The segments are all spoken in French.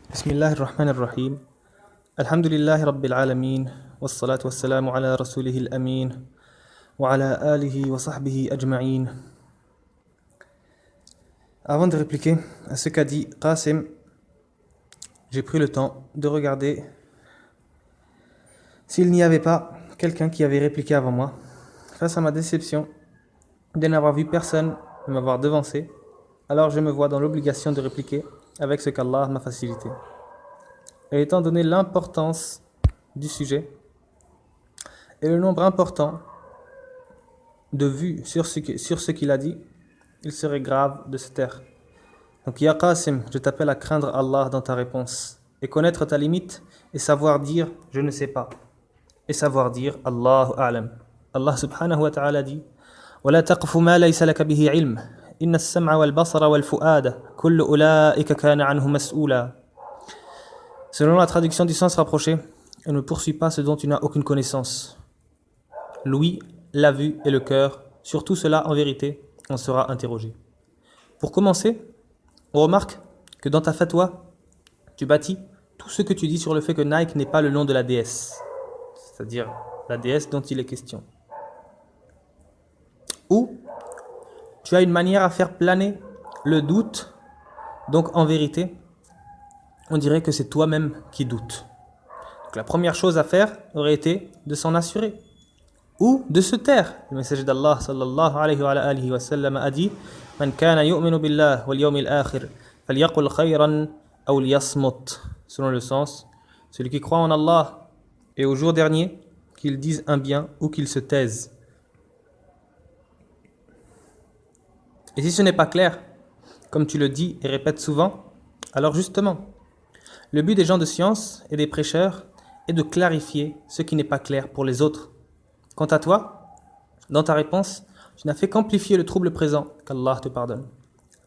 بسم الله الرحمن الرحيم الحمد لله رب العالمين والصلاة والسلام على رسوله الأمين وعلى آله وصحبه أجمعين. Avant de répliquer à ce qu'a dit Qasim, j'ai pris le temps de regarder s'il n'y avait pas quelqu'un qui avait répliqué avant moi. Face à ma déception de n'avoir vu personne de m'avoir devancé, alors je me vois dans l'obligation de répliquer avec ce qu'Allah m'a facilité. Et étant donné l'importance du sujet et le nombre important de vues sur ce qu'il a dit, il serait grave de se taire. Donc, Ya Qasim, je t'appelle à craindre Allah dans ta réponse et connaître ta limite et savoir dire « je ne sais pas » et savoir dire « Allahu a'lam ». Allah subhanahu wa ta'ala dit « وَلَا تَقْفُ مَا لَيْسَ لَكَ بِهِ عِلْمٍ إِنَّ السَّمْعَ وَالْبَصَرَ وَالْفُؤَادَ كُلُّ أُولَٰئِكَ كَانَ عَنْهُ مَسْئُولًا » Selon la traduction du sens rapproché, « ne poursuis pas ce dont tu n'as aucune connaissance ». L'ouïe, la vue et le cœur, sur tout cela en vérité, on sera interrogé. Pour commencer, on remarque que dans ta fatwa, tu bâtis tout ce que tu dis sur le fait que Nike n'est pas le nom de la déesse, c'est-à-dire la déesse dont il est question. Ou tu as une manière à faire planer le doute, donc en vérité, on dirait que c'est toi-même qui doutes. Donc la première chose à faire aurait été de s'en assurer ou de se taire. Le messager d'Allah sallallahu alayhi wa sallam a dit « Man kana yu'minu billah wal yawmil akhir falyaqul khayran aw liyasmut » selon le sens, celui qui croit en Allah et au jour dernier, qu'il dise un bien ou qu'il se taise. Et si ce n'est pas clair, comme tu le dis et répètes souvent, alors justement, le but des gens de science et des prêcheurs est de clarifier ce qui n'est pas clair pour les autres. Quant à toi, dans ta réponse, tu n'as fait qu'amplifier le trouble présent, qu'Allah te pardonne.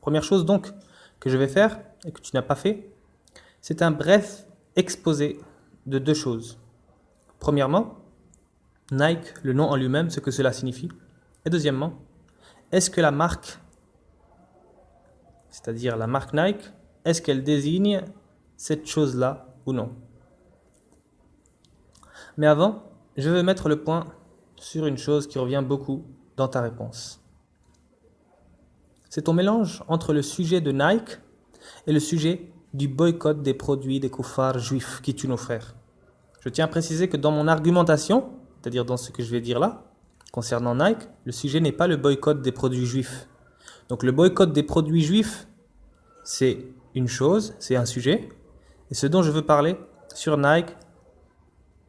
Première chose donc que je vais faire et que tu n'as pas fait, c'est un bref exposé de deux choses. Premièrement, Nike, le nom en lui-même, ce que cela signifie. Et deuxièmement, est-ce que la marque, c'est-à-dire la marque Nike, est-ce qu'elle désigne cette chose-là ou non? Mais avant, je veux mettre le point sur une chose qui revient beaucoup dans ta réponse. C'est ton mélange entre le sujet de Nike et le sujet du boycott des produits des koufars juifs qui tuent nos frères. Je tiens à préciser que dans mon argumentation, c'est-à-dire dans ce que je vais dire là, concernant Nike, le sujet n'est pas le boycott des produits juifs. Donc le boycott des produits juifs, c'est une chose, c'est un sujet, et ce dont je veux parler sur Nike,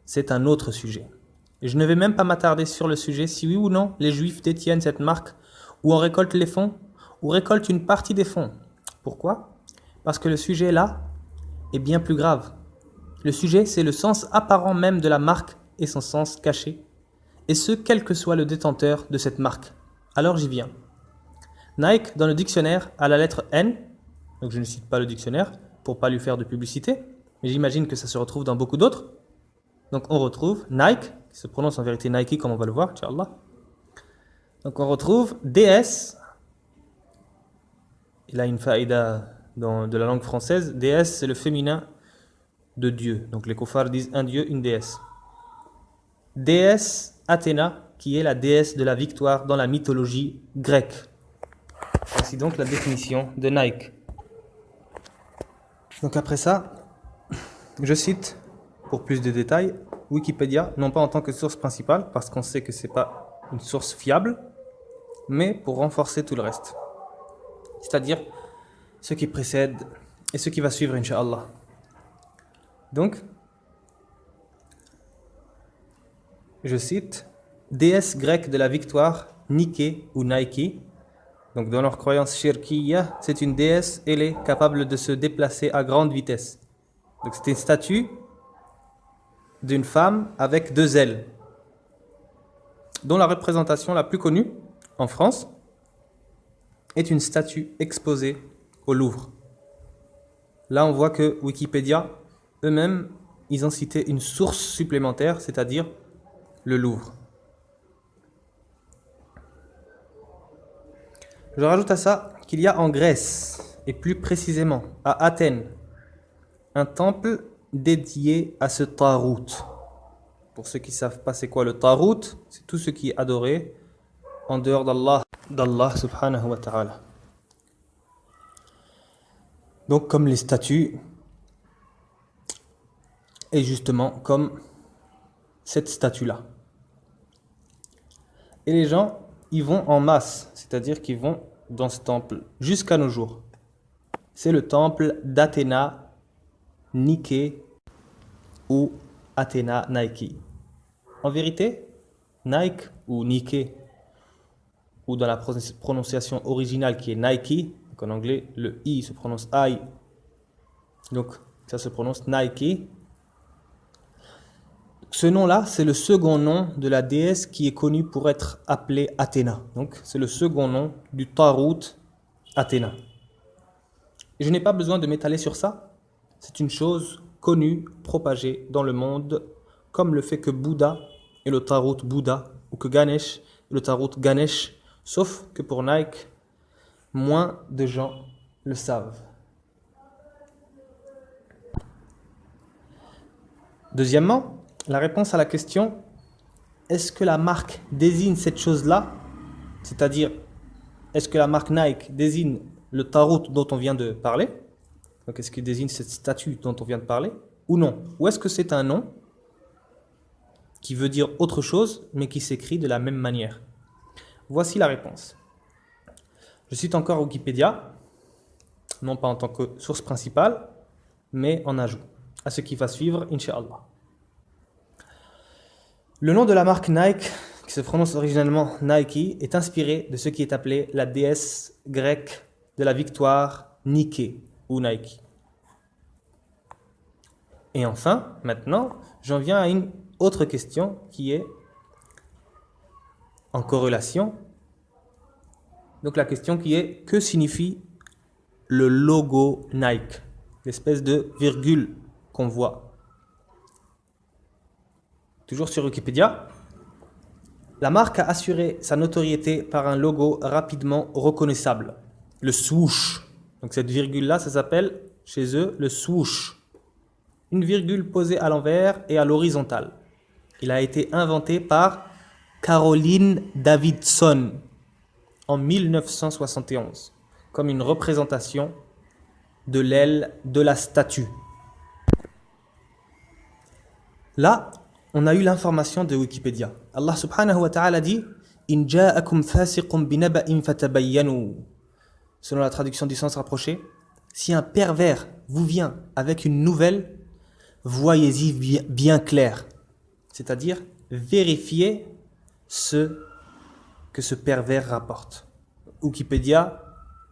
c'est un autre sujet. Et je ne vais même pas m'attarder sur le sujet si oui ou non les juifs détiennent cette marque, ou en récoltent les fonds, ou récoltent une partie des fonds. Pourquoi? Parce que le sujet là est bien plus grave. Le sujet, c'est le sens apparent même de la marque et son sens caché, et ce, quel que soit le détenteur de cette marque. Alors j'y viens. Nike, dans le dictionnaire, a la lettre N, donc je ne cite pas le dictionnaire pour pas lui faire de publicité, mais j'imagine que ça se retrouve dans beaucoup d'autres. Donc on retrouve Nike, qui se prononce en vérité Nike comme on va le voir, Inch'Allah. Donc on retrouve DS, il a une faïda de la langue française, DS c'est le féminin de Dieu. Donc les koufars disent un Dieu, une déesse. Déesse Athéna, qui est la déesse de la victoire dans la mythologie grecque. Voici donc la définition de Nike. Donc après ça, je cite, pour plus de détails, Wikipédia, non pas en tant que source principale, parce qu'on sait que ce n'est pas une source fiable, mais pour renforcer tout le reste. C'est-à-dire ce qui précède et ce qui va suivre, Inch'Allah. Donc, je cite, déesse grecque de la victoire, Nike ou Nike. Donc dans leur croyance shirkiya, c'est une déesse, elle est capable de se déplacer à grande vitesse. Donc c'est une statue d'une femme avec deux ailes, dont la représentation la plus connue en France est une statue exposée au Louvre. Là on voit que Wikipédia, eux-mêmes, ils ont cité une source supplémentaire, c'est-à-dire le Louvre. Je rajoute à ça qu'il y a en Grèce, et plus précisément à Athènes, un temple dédié à ce Tarout. Pour ceux qui ne savent pas c'est quoi le Tarout, c'est tout ce qui est adoré en dehors d'Allah subhanahu wa ta'ala. Donc comme les statues, et justement comme cette statue-là. Et les gens, ils vont en masse, c'est-à-dire qu'ils vont dans ce temple jusqu'à nos jours. C'est le temple d'Athéna, Nike ou Athéna Nike. En vérité, Nike ou Nike, ou dans la prononciation originale qui est Nike, donc en anglais le I se prononce I, donc ça se prononce Nike. Ce nom-là, c'est le second nom de la déesse qui est connue pour être appelée Athéna. Donc c'est le second nom du Tarout Athéna. Et je n'ai pas besoin de m'étaler sur ça. C'est une chose connue, propagée dans le monde, comme le fait que Bouddha est le Tarout Bouddha, ou que Ganesh est le Tarout Ganesh, sauf que pour Nike, moins de gens le savent. Deuxièmement, la réponse à la question est-ce que la marque désigne cette chose-là, c'est-à-dire est-ce que la marque Nike désigne le Tarout dont on vient de parler, donc est-ce qu'il désigne cette statue dont on vient de parler, ou non, ou est-ce que c'est un nom qui veut dire autre chose mais qui s'écrit de la même manière? Voici la réponse. Je cite encore Wikipédia, non pas en tant que source principale, mais en ajout à ce qui va suivre, Inch'Allah. Le nom de la marque Nike, qui se prononce originellement Nike, est inspiré de ce qui est appelé la déesse grecque de la victoire, Nike ou Nike. Et enfin, maintenant, j'en viens à une autre question qui est en corrélation. Donc la question qui est, que signifie le logo Nike, l'espèce de virgule qu'on voit? Toujours sur Wikipédia, la marque a assuré sa notoriété par un logo rapidement reconnaissable, le swoosh. Donc cette virgule-là, ça s'appelle chez eux le swoosh. Une virgule posée à l'envers et à l'horizontale. Il a été inventé par Caroline Davidson en 1971 comme une représentation de l'aile de la statue. Là, on a eu l'information de Wikipédia. Allah subhanahu wa ta'ala dit In ja'akum fasiqun binaba'in fatabayyanu. Selon la traduction du sens rapproché, si un pervers vous vient avec une nouvelle, voyez-y bien clair. C'est-à-dire, vérifiez ce que ce pervers rapporte. Wikipédia,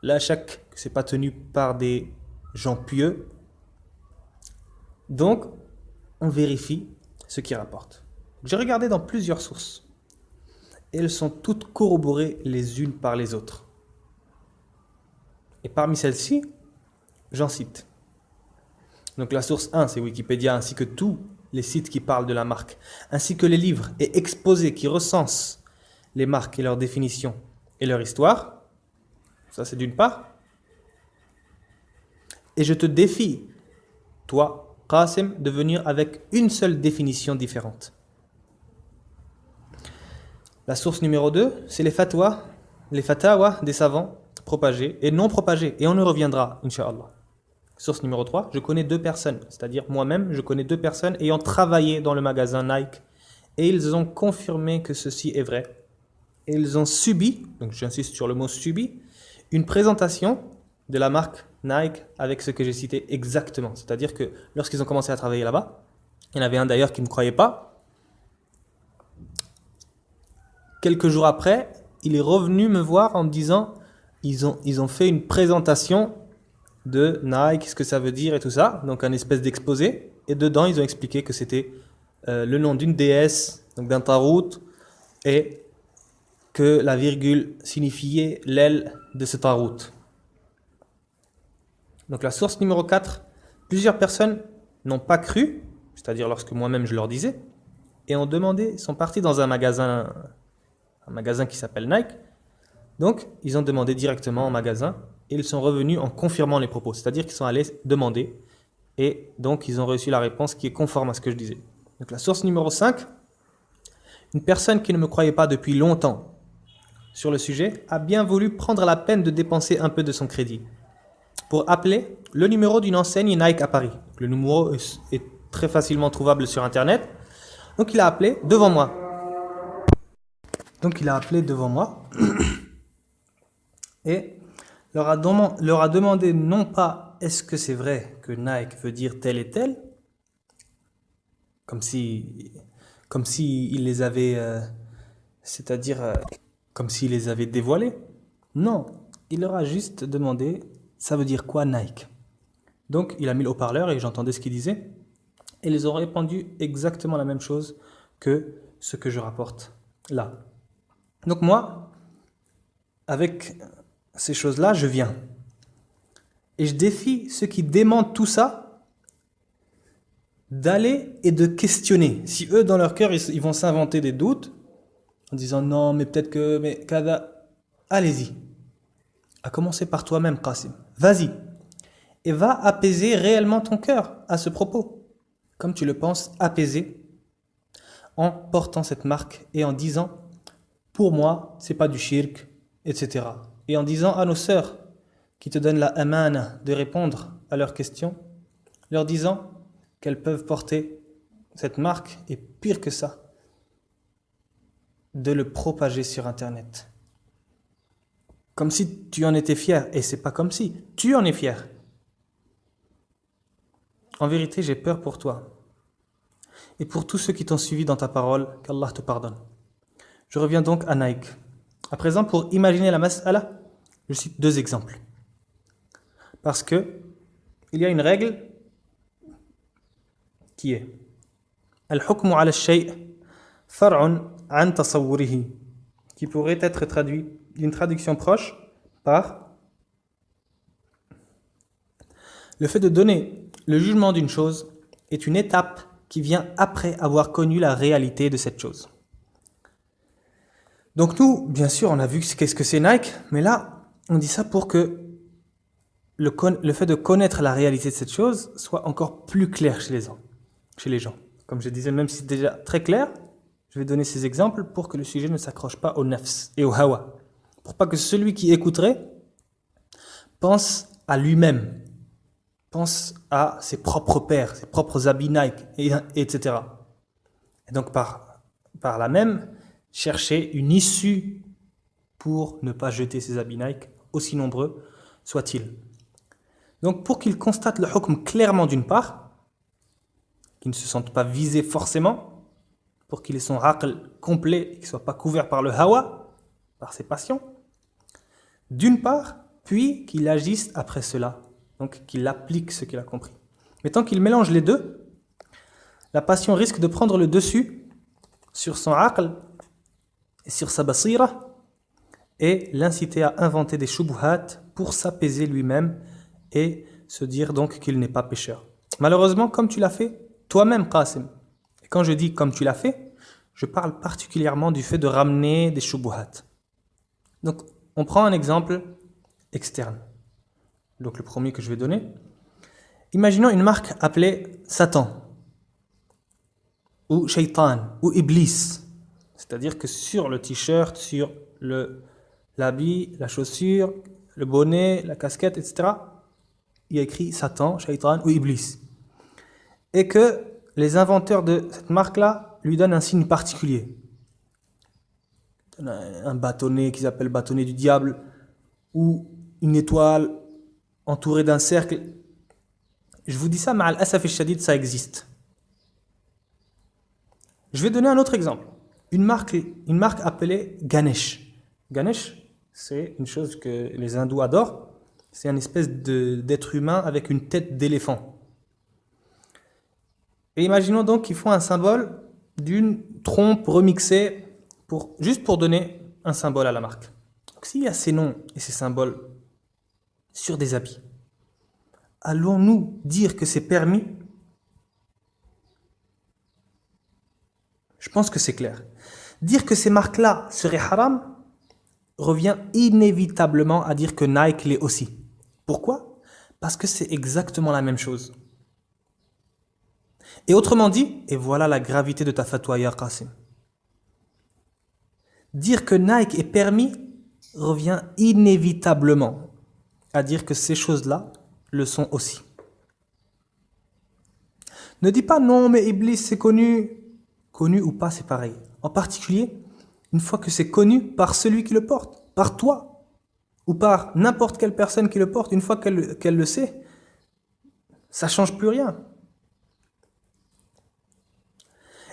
la shak, que ce n'est pas tenu par des gens pieux. Donc, on vérifie ce qui rapporte. J'ai regardé dans plusieurs sources et elles sont toutes corroborées les unes par les autres. Et parmi celles-ci, j'en cite. Donc la source 1, c'est Wikipédia, ainsi que tous les sites qui parlent de la marque, ainsi que les livres et exposés qui recensent les marques et leurs définitions et leur histoire. Ça, c'est d'une part. Et je te défie, toi, Qasim, de venir avec une seule définition différente. La source numéro 2, c'est les fatawas des savants propagés et non propagés. Et on y reviendra, Inch'Allah. Source numéro 3, je connais 2 personnes, c'est-à-dire moi-même, je connais 2 personnes ayant travaillé dans le magasin Nike et ils ont confirmé que ceci est vrai. Et ils ont subi, donc j'insiste sur le mot subi, une présentation de la marque Nike avec ce que j'ai cité exactement. C'est-à-dire que lorsqu'ils ont commencé à travailler là-bas, il y en avait un d'ailleurs qui ne me croyait pas. Quelques jours après, il est revenu me voir en me disant ils ont fait une présentation de Nike, ce que ça veut dire et tout ça, donc un espèce d'exposé. Et dedans, ils ont expliqué que c'était le nom d'une déesse, donc d'un tarout, et que la virgule signifiait l'aile de ce tarout. Donc la source numéro 4, plusieurs personnes n'ont pas cru, c'est-à-dire lorsque moi-même je leur disais, et ont demandé, sont partis dans un magasin qui s'appelle Nike. Donc ils ont demandé directement au magasin et ils sont revenus en confirmant les propos, c'est-à-dire qu'ils sont allés demander Et donc, ils ont reçu la réponse qui est conforme à ce que je disais. Donc, la source numéro 5, une personne qui ne me croyait pas depuis longtemps sur le sujet a bien voulu prendre la peine de dépenser un peu de son crédit pour appeler le numéro d'une enseigne Nike à Paris. Le numéro est très facilement trouvable sur Internet. Donc, il a appelé devant moi. Et leur a demandé non pas est-ce que c'est vrai que Nike veut dire tel et tel, comme si il les avait, comme s'il les avait dévoilés. Non, il leur a juste demandé ça veut dire quoi Nike. Donc il a mis le haut-parleur et j'entendais ce qu'il disait. Et ils ont répondu exactement la même chose que ce que je rapporte là. Donc moi, avec ces choses-là, je viens. Et je défie ceux qui démentent tout ça d'aller et de questionner. Si eux, dans leur cœur, ils vont s'inventer des doutes en disant non, mais peut-être que, mais kada, allez-y. À commencer par toi-même, Qasim. Vas-y. Et va apaiser réellement ton cœur à ce propos. Comme tu le penses, apaiser en portant cette marque et en disant pour moi, c'est pas du shirk, etc. Et en disant à nos sœurs qui te donnent la amana de répondre à leurs questions, leur disant qu'elles peuvent porter cette marque et pire que ça, de le propager sur Internet. Comme si tu en étais fier. Et c'est pas comme si, tu en es fier. En vérité, j'ai peur pour toi. Et pour tous ceux qui t'ont suivi dans ta parole, qu'Allah te pardonne. Je reviens donc à Nike. À présent, pour imaginer la mas'ala, je cite 2 exemples. Parce que il y a une règle qui est Al-hukmu ala al-shay' far'un an tasawwurihi, qui pourrait être traduit d'une traduction proche par le fait de donner le jugement d'une chose est une étape qui vient après avoir connu la réalité de cette chose. Donc nous, bien sûr, on a vu qu'est-ce que c'est Nike, mais là, on dit ça pour que le fait de connaître la réalité de cette chose soit encore plus clair chez les gens. Comme je disais, même si c'est déjà très clair, je vais donner ces exemples pour que le sujet ne s'accroche pas au nafs et au hawa. Pour pas que celui qui écouterait pense à lui-même, pense à ses propres pères, ses propres habits Nike, etc. Et donc par là même, chercher une issue pour ne pas jeter ses habits Nike, aussi nombreux soient-ils. Donc pour qu'ils constatent le hukm clairement d'une part, qu'ils ne se sentent pas visés forcément, pour qu'ils aient son aql complet et qu'ils ne soient pas couverts par le hawa, par ses passions, d'une part, puis qu'il agisse après cela, donc qu'il applique ce qu'il a compris. Mais tant qu'il mélange les deux, la passion risque de prendre le dessus sur son aql et sur sa basira et l'inciter à inventer des shubuhat pour s'apaiser lui-même et se dire donc qu'il n'est pas pécheur. Malheureusement, comme tu l'as fait toi-même, Qasim. Et quand je dis comme tu l'as fait, je parle particulièrement du fait de ramener des shubuhat. Donc, on prend un exemple externe. Donc, le premier que je vais donner. Imaginons une marque appelée Satan, ou Shaitan, ou Iblis. C'est-à-dire que sur le t-shirt, sur l'habit, la chaussure, le bonnet, la casquette, etc., il y a écrit Satan, Shaitan ou Iblis. Et que les inventeurs de cette marque-là lui donnent un signe particulier. Un bâtonnet qu'ils appellent bâtonnet du diable, ou une étoile entourée d'un cercle. Je vous dis ça, mais al-asaf al-shadid, ça existe. Je vais donner un autre exemple. Une marque appelée Ganesh. Ganesh, c'est une chose que les hindous adorent. C'est une espèce d'être humain avec une tête d'éléphant. Et imaginons donc qu'ils font un symbole d'une trompe remixée juste pour donner un symbole à la marque. Donc s'il y a ces noms et ces symboles sur des habits, allons-nous dire que c'est permis? Je pense que c'est clair. Dire que ces marques-là seraient haram revient inévitablement à dire que Nike l'est aussi. Pourquoi? Parce que c'est exactement la même chose. Et autrement dit, et voilà la gravité de ta fatwa, ya Qasim. Dire que Nike est permis revient inévitablement à dire que ces choses-là le sont aussi. Ne dis pas non, mais Iblis c'est connu. Connu ou pas, c'est pareil. En particulier, une fois que c'est connu par celui qui le porte, par toi, ou par n'importe quelle personne qui le porte, une fois qu'elle le sait, ça ne change plus rien.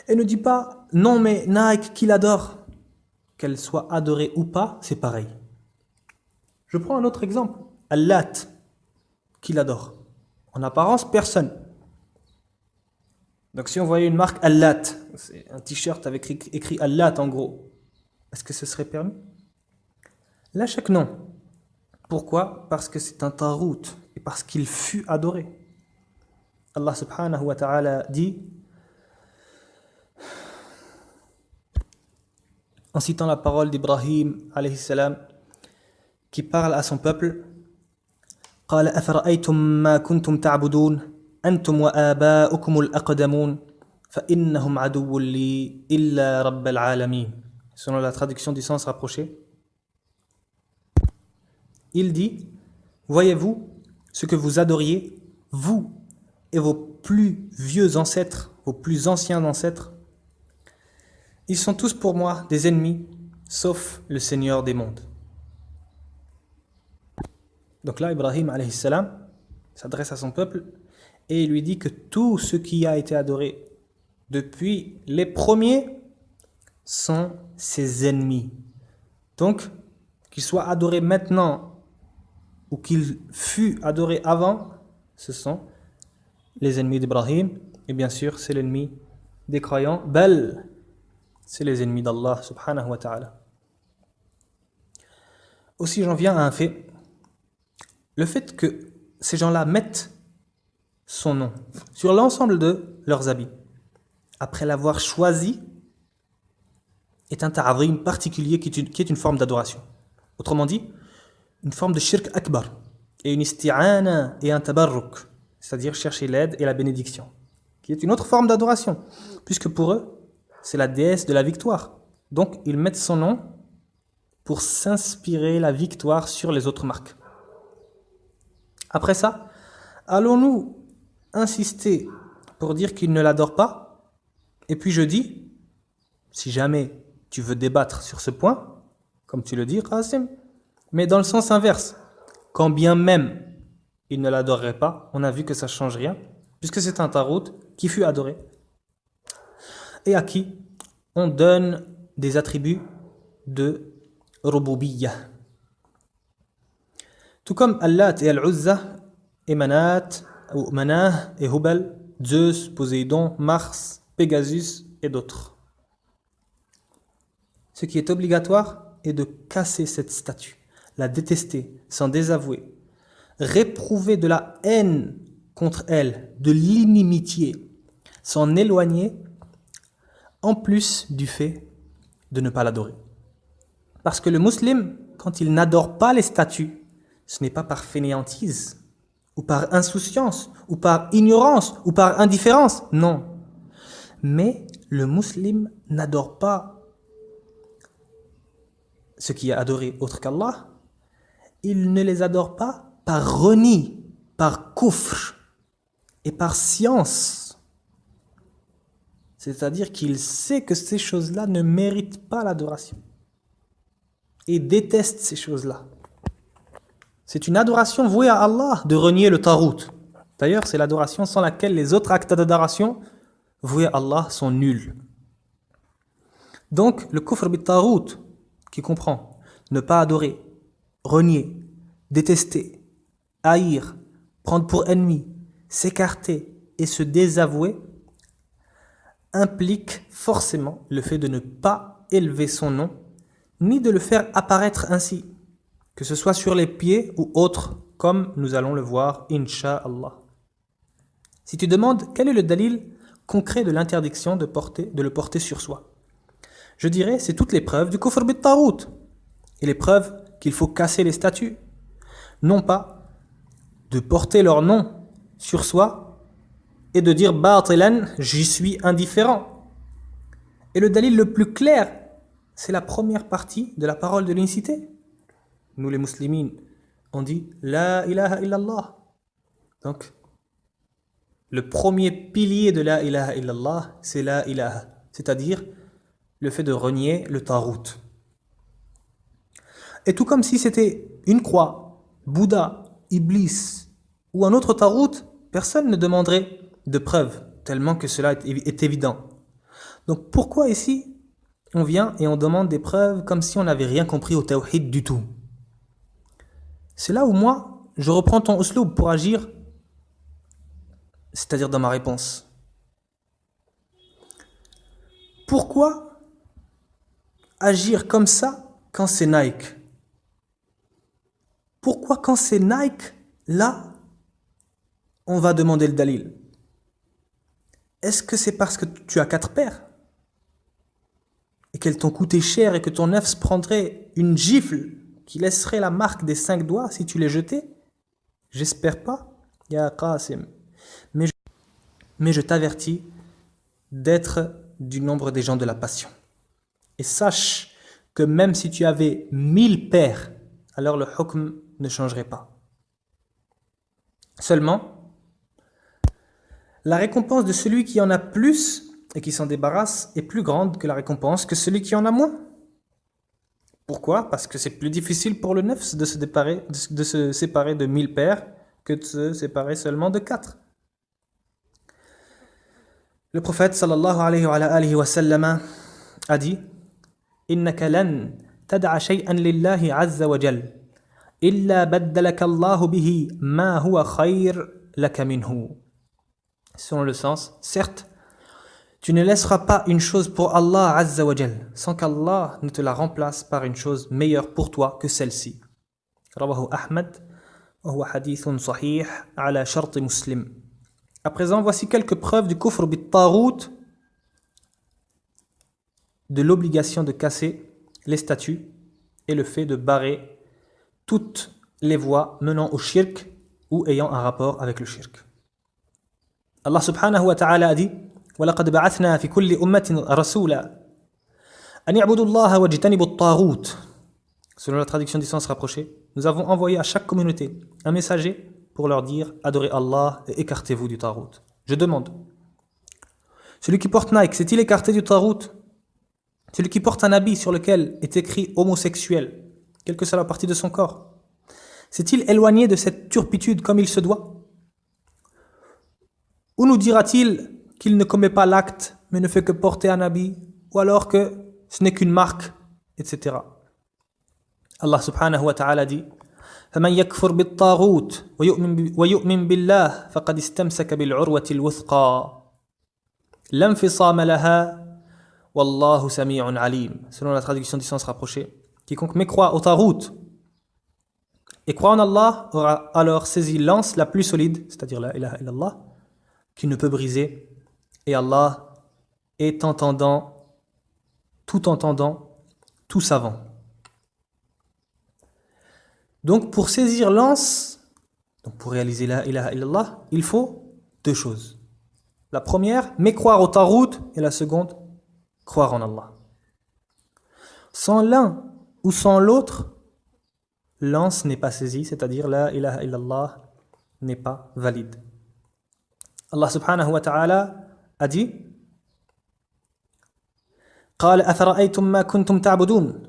Et ne dis pas non, mais Nike qui l'adore, qu'elle soit adorée ou pas, c'est pareil. Je prends un autre exemple. Allat, qui l'adore. En apparence, personne. Donc si on voyait une marque Allat, c'est un t-shirt avec écrit Allat en gros, est-ce que ce serait permis? La chèque non. Pourquoi? Parce que c'est un tarout et parce qu'il fut adoré. Allah subhanahu wa ta'ala dit, en citant la parole d'Ibrahim alayhi salam, qui parle à son peuple, قال أفرأيتم ما كنتم تعبدون أنتم وآباؤكم الأقدمون فإنهم عدو لي إلا رب العالمين. Selon la traduction du sens rapproché, il dit, voyez-vous ce que vous adoriez, vous et vos plus vieux ancêtres, vos plus anciens ancêtres, ils sont tous pour moi des ennemis, sauf le Seigneur des mondes. Donc là, Ibrahim alayhi salam s'adresse à son peuple et il lui dit que tout ce qui a été adoré depuis les premiers sont ses ennemis. Donc, qu'il soit adoré maintenant ou qu'il fut adoré avant, ce sont les ennemis d'Ibrahim. Et bien sûr, c'est l'ennemi des croyants. Bel, c'est les ennemis d'Allah subhanahu wa ta'ala. Aussi, j'en viens à un fait. Le fait que ces gens-là mettent son nom sur l'ensemble de leurs habits, après l'avoir choisi, est un ta'azim particulier qui est une forme d'adoration. Autrement dit, une forme de shirk akbar, et une isti'ana et un tabarruk, c'est-à-dire chercher l'aide et la bénédiction, qui est une autre forme d'adoration, puisque pour eux, c'est la déesse de la victoire. Donc, ils mettent son nom pour s'inspirer la victoire sur les autres marques. Après ça, allons-nous insister pour dire qu'il ne l'adore pas? Et puis je dis, si jamais tu veux débattre sur ce point, comme tu le dis, Qasim, mais dans le sens inverse, quand bien même il ne l'adorerait pas, on a vu que ça ne change rien, puisque c'est un tarout qui fut adoré, et à qui on donne des attributs de rububiyyah. Tout comme Allat et Al-Uzza et Manat, ou Manah et Hubal, Zeus, Poséidon, Mars, Pégasus et d'autres. Ce qui est obligatoire est de casser cette statue, la détester, s'en désavouer, réprouver de la haine contre elle, de l'inimitié, s'en éloigner, en plus du fait de ne pas l'adorer. Parce que le musulman, quand il n'adore pas les statues, ce n'est pas par fainéantise, ou par insouciance, ou par ignorance, ou par indifférence, non. Mais le musulman n'adore pas ce qui est adoré autre qu'Allah, il ne les adore pas par reni, par kufr et par science. C'est-à-dire qu'il sait que ces choses-là ne méritent pas l'adoration et déteste ces choses-là. C'est une adoration vouée à Allah de renier le tarout. D'ailleurs, c'est l'adoration sans laquelle les autres actes d'adoration voués à Allah sont nuls. Donc, le kufr bit tarout, qui comprend ne pas adorer, renier, détester, haïr, prendre pour ennemi, s'écarter et se désavouer, implique forcément le fait de ne pas élever son nom, ni de le faire apparaître ainsi, que ce soit sur les pieds ou autres, comme nous allons le voir, Inch'Allah. Si tu demandes quel est le dalil concret de l'interdiction de le porter sur soi, je dirais c'est toutes les preuves du kufr bit tarout et les preuves qu'il faut casser les statues, non pas de porter leur nom sur soi et de dire batilan, j'y suis indifférent. Et le dalil le plus clair, c'est la première partie de la parole de l'unicité. Nous les musulmans, on dit la ilaha illallah. Donc, le premier pilier de la ilaha illallah, c'est la ilaha, c'est-à-dire le fait de renier le tarout. Et tout comme si c'était une croix, Bouddha, Iblis ou un autre tarout, personne ne demanderait de preuves, tellement que cela est évident. Donc pourquoi ici, on vient et on demande des preuves comme si on n'avait rien compris au tawhid du tout? C'est là où moi, je reprends ton usloub pour agir, c'est-à-dire dans ma réponse. Pourquoi agir comme ça quand c'est Nike? Pourquoi quand c'est Nike, là, on va demander le dalil? Est-ce que c'est parce que tu as 4 paires et qu'elles t'ont coûté cher et que ton nefs prendrait une gifle qui laisserait la marque des 5 doigts si tu les jetais? J'espère pas, ya Qasim. Mais je t'avertis d'être du nombre des gens de la passion. Et sache que même si tu avais 1000 paires, alors le hukm ne changerait pas. Seulement, la récompense de celui qui en a plus et qui s'en débarrasse est plus grande que la récompense que celui qui en a moins. Pourquoi? Parce que c'est plus difficile pour le nefs de se séparer de 1000 paires que de se séparer seulement de 4. Le prophète sallallahu alayhi wa sallam a dit Innaka lan tad'a shay'an lillahi azza wa jal illa baddalaka Allahu bihi ma huwa khayr laka minhu. Selon le sens, certes, tu ne laisseras pas une chose pour Allah azza wa jal sans qu'Allah ne te la remplace par une chose meilleure pour toi que celle-ci. Rawahu Ahmad wa huwa hadithun sahih ala shart Muslim. À présent, voici quelques preuves du kufr bit-tarout, de l'obligation de casser les statues et le fait de barrer toutes les voies menant au shirk ou ayant un rapport avec le shirk. Allah subhanahu wa ta'ala a dit وَلَقَدْ بَعَثْنَا فِي كُلِّ أُمَّةٍ رَسُولًا أَنْ يَعْبُدُوا اللَّهَ وَاجْتَنِبُوا الطَّاغُوتَ. Selon la traduction du sens rapproché, nous avons envoyé à chaque communauté un messager pour leur dire adorez Allah et écartez-vous du tarout. Je demande, celui qui porte Nike, s'est-il écarté du tarout? Celui qui porte un habit sur lequel est écrit homosexuel, quelle que soit la partie de son corps, s'est-il éloigné de cette turpitude comme il se doit? Ou nous dira-t-il qu'il ne commet pas l'acte mais ne fait que porter un habit, ou alors que ce n'est qu'une marque, etc. Allah subhanahu wa ta'ala dit فمن يكفر بالطاغوت ويؤمن بالله فقد استمسك بالعروة الوثقى لا انفصام لها والله سميع عليم. Selon la traduction du sens rapproché, quiconque mécroit au tarout et croit en Allah aura alors saisi l'anse la plus solide, c'est-à-dire la ilaha illallah, qui ne peut briser, et Allah est entendant, tout savant. Donc pour saisir l'anse, pour réaliser la ilaha illallah, il faut 2 choses. La première, mécroire au tarout, et la seconde, croire en Allah. Sans l'un ou sans l'autre, l'anse n'est pas saisie, c'est-à-dire la ilaha illallah n'est pas valide. Allah subhanahu wa ta'ala a dit قال أفرأيتم ما كنتم تعبدون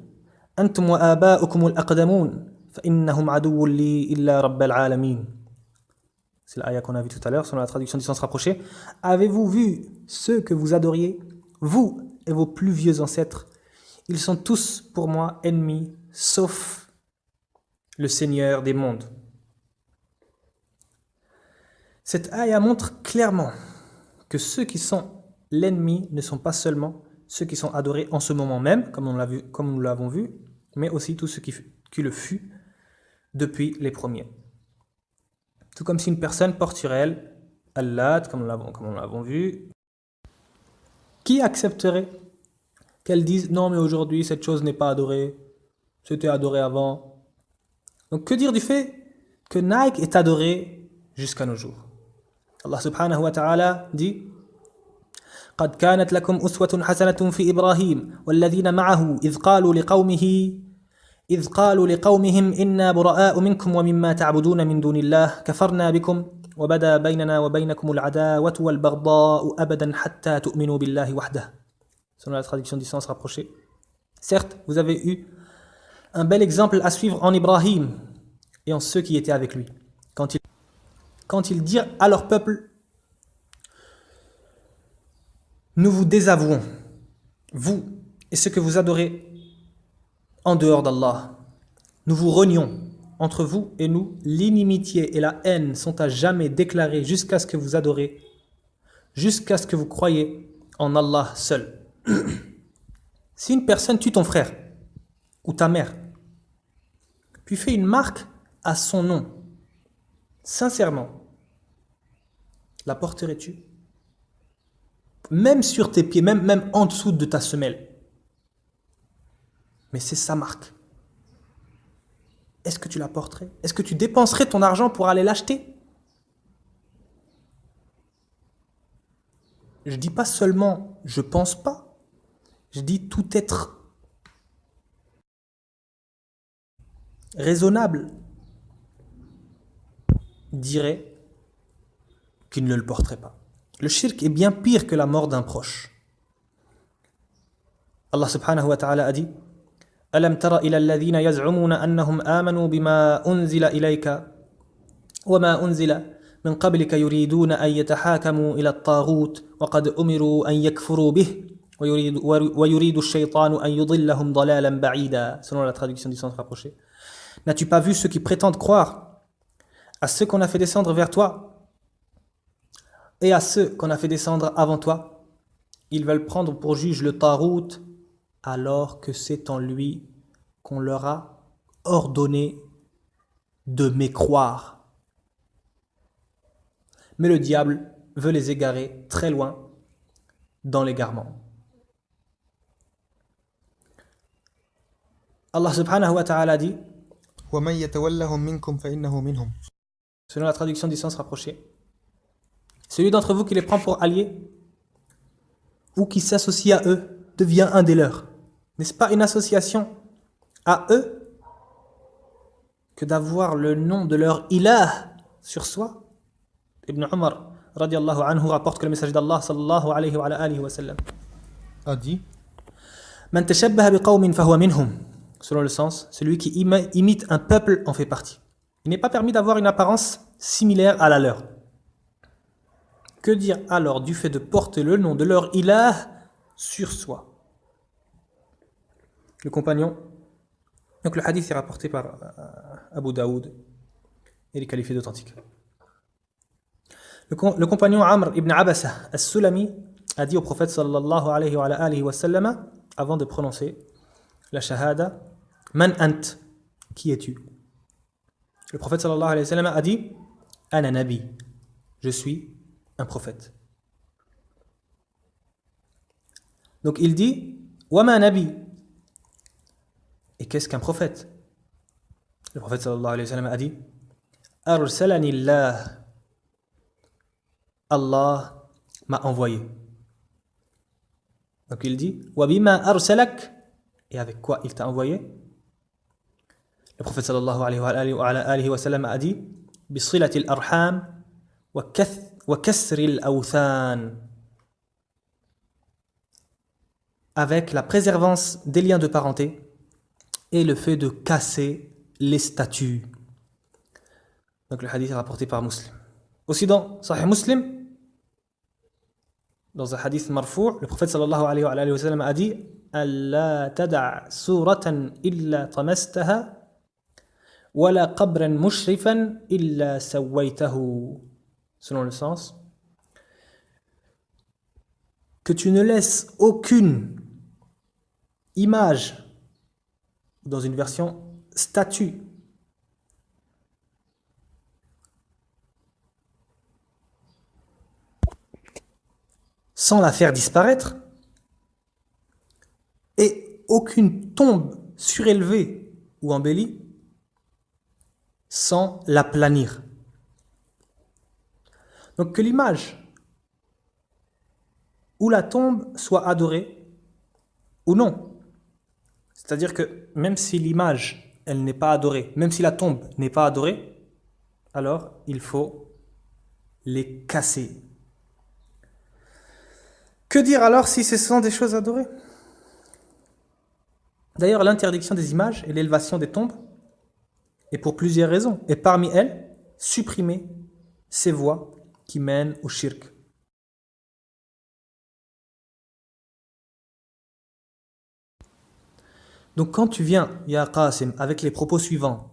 أنتم وآباؤكم الأقدمون فإنهم عدو لي إلا رب العالمين. C'est l'ayah qu'on a vu tout à l'heure, selon la traduction du sens rapproché. Avez-vous vu ceux que vous adoriez, vous et vos plus vieux ancêtres? Ils sont tous pour moi ennemis, sauf le Seigneur des mondes. Cette ayah montre clairement que ceux qui sont l'ennemi ne sont pas seulement ceux qui sont adorés en ce moment même, comme nous l'avons vu, mais aussi tous ceux qui le fut depuis les premiers. Tout comme si une personne porte sur elle Allah, comme nous l'avons vu, qui accepterait qu'elle dise non mais aujourd'hui cette chose n'est pas adorée, c'était adoré avant. Donc que dire du fait que Nike est adoré jusqu'à nos jours? Allah subhanahu wa ta'ala dit قد كانت لكم أسوة حسنة في إبراهيم والذين معه إذ قالوا لقومهم إنا براء منكم ومما تعبدون من دون الله كفرنا بكم وبدا بيننا وبينكم العداوة والبغضاء أبدا حتى تؤمنوا بالله وحده. Selon la traduction du sens rapproché. Certes, vous avez eu un bel exemple à suivre en Ibrahim et en ceux qui étaient avec lui. Quand ils dirent à leur peuple, nous vous désavouons, vous et ce que vous adorez en dehors d'Allah. Nous vous renions. Entre vous et nous, l'inimitié et la haine sont à jamais déclarées jusqu'à ce que vous adorez, jusqu'à ce que vous croyez en Allah seul. Si une personne tue ton frère ou ta mère, puis fait une marque à son nom, sincèrement, la porterais-tu? Même sur tes pieds, même en dessous de ta semelle. Mais c'est sa marque. Est-ce que tu la porterais? Est-ce que tu dépenserais ton argent pour aller l'acheter? Je dis pas seulement je pense pas, je dis tout être raisonnable dirait qu'il ne le porterait pas. Le shirk est bien pire que la mort d'un proche. Allah subhanahu wa ta'ala a dit ألم تر إلى الذين يزعمون أنهم آمنوا بما أنزل إليك وما أنزل من قبلك يريدون أن يتحاكموا إلى الطاغوت وقد أمروا أن يكفروا به ويريد الشيطان أن يضلهم ضلالا بعيدا. Selon la traduction du sens rapproché. N'as-tu pas vu ceux qui prétendent croire à ceux qu'on a fait descendre vers toi et à ceux qu'on a fait descendre avant toi? Ils veulent prendre pour juge le Tarout alors que c'est en lui qu'on leur a ordonné de mécroire. Mais le diable veut les égarer très loin dans l'égarement. Allah subhanahu wa ta'ala dit وَمَنْ يَتَوَلَّهُمْ مِنْكُمْ فَإِنَّهُ مِنْهُمْ. Selon la traduction du sens rapproché, celui d'entre vous qui les prend pour alliés ou qui s'associe à eux devient un des leurs. N'est-ce pas une association à eux que d'avoir le nom de leur ilah sur soi? Ibn Umar radiallahu anhu rapporte que le messager d'Allah sallallahu alayhi wa alihi wa sallam A dit Man tashabbaha biqawmin fahuwa minhum. Selon le sens, celui qui imite un peuple en fait partie. Il n'est pas permis d'avoir une apparence similaire à la leur. Que dire alors du fait de porter le nom de leur ilah sur soi? Le compagnon, donc le hadith est rapporté par Abu Daoud et il est qualifié d'authentique. Le compagnon Amr ibn Abasa as-Sulami a dit au prophète sallallahu alayhi wa alihi wa sallam, avant de prononcer la shahada, Man ant, qui es-tu? Le prophète sallallahu alayhi wa sallam a dit Ana nabi, je suis un prophète. Donc il dit Wama nabi. Et qu'est-ce qu'un prophète? Le prophète sallallahu alayhi wa sallam a dit Arsalani Allah. Allah m'a envoyé. Donc il dit Wabima arsalak. Et avec quoi il t'a envoyé? Le prophète sallallahu alayhi wa sallam a dit Bisilatil arham wa kasril awthan. Avec la préservance des liens de parenté et le fait de casser les statues. Donc le hadith est rapporté par Muslim. Aussi dans Sahih Muslim, dans un hadith marfou', le prophète sallallahu alayhi wa sallam a dit Allah tada' suratan illa tamastaha wa la qabran mushrifan illa sawaytahu. Selon le sens, que tu ne laisses aucune image, dans une version statue, sans la faire disparaître, et aucune tombe surélevée ou embellie sans l'aplanir. Donc que l'image ou la tombe soit adorée ou non. C'est-à-dire que même si l'image, elle n'est pas adorée, même si la tombe n'est pas adorée, alors il faut les casser. Que dire alors si ce sont des choses adorées? D'ailleurs, l'interdiction des images et l'élévation des tombes est pour plusieurs raisons. Et parmi elles, supprimer ces voies qui mènent au shirk. Donc quand tu viens, Ya Qasim, avec les propos suivants,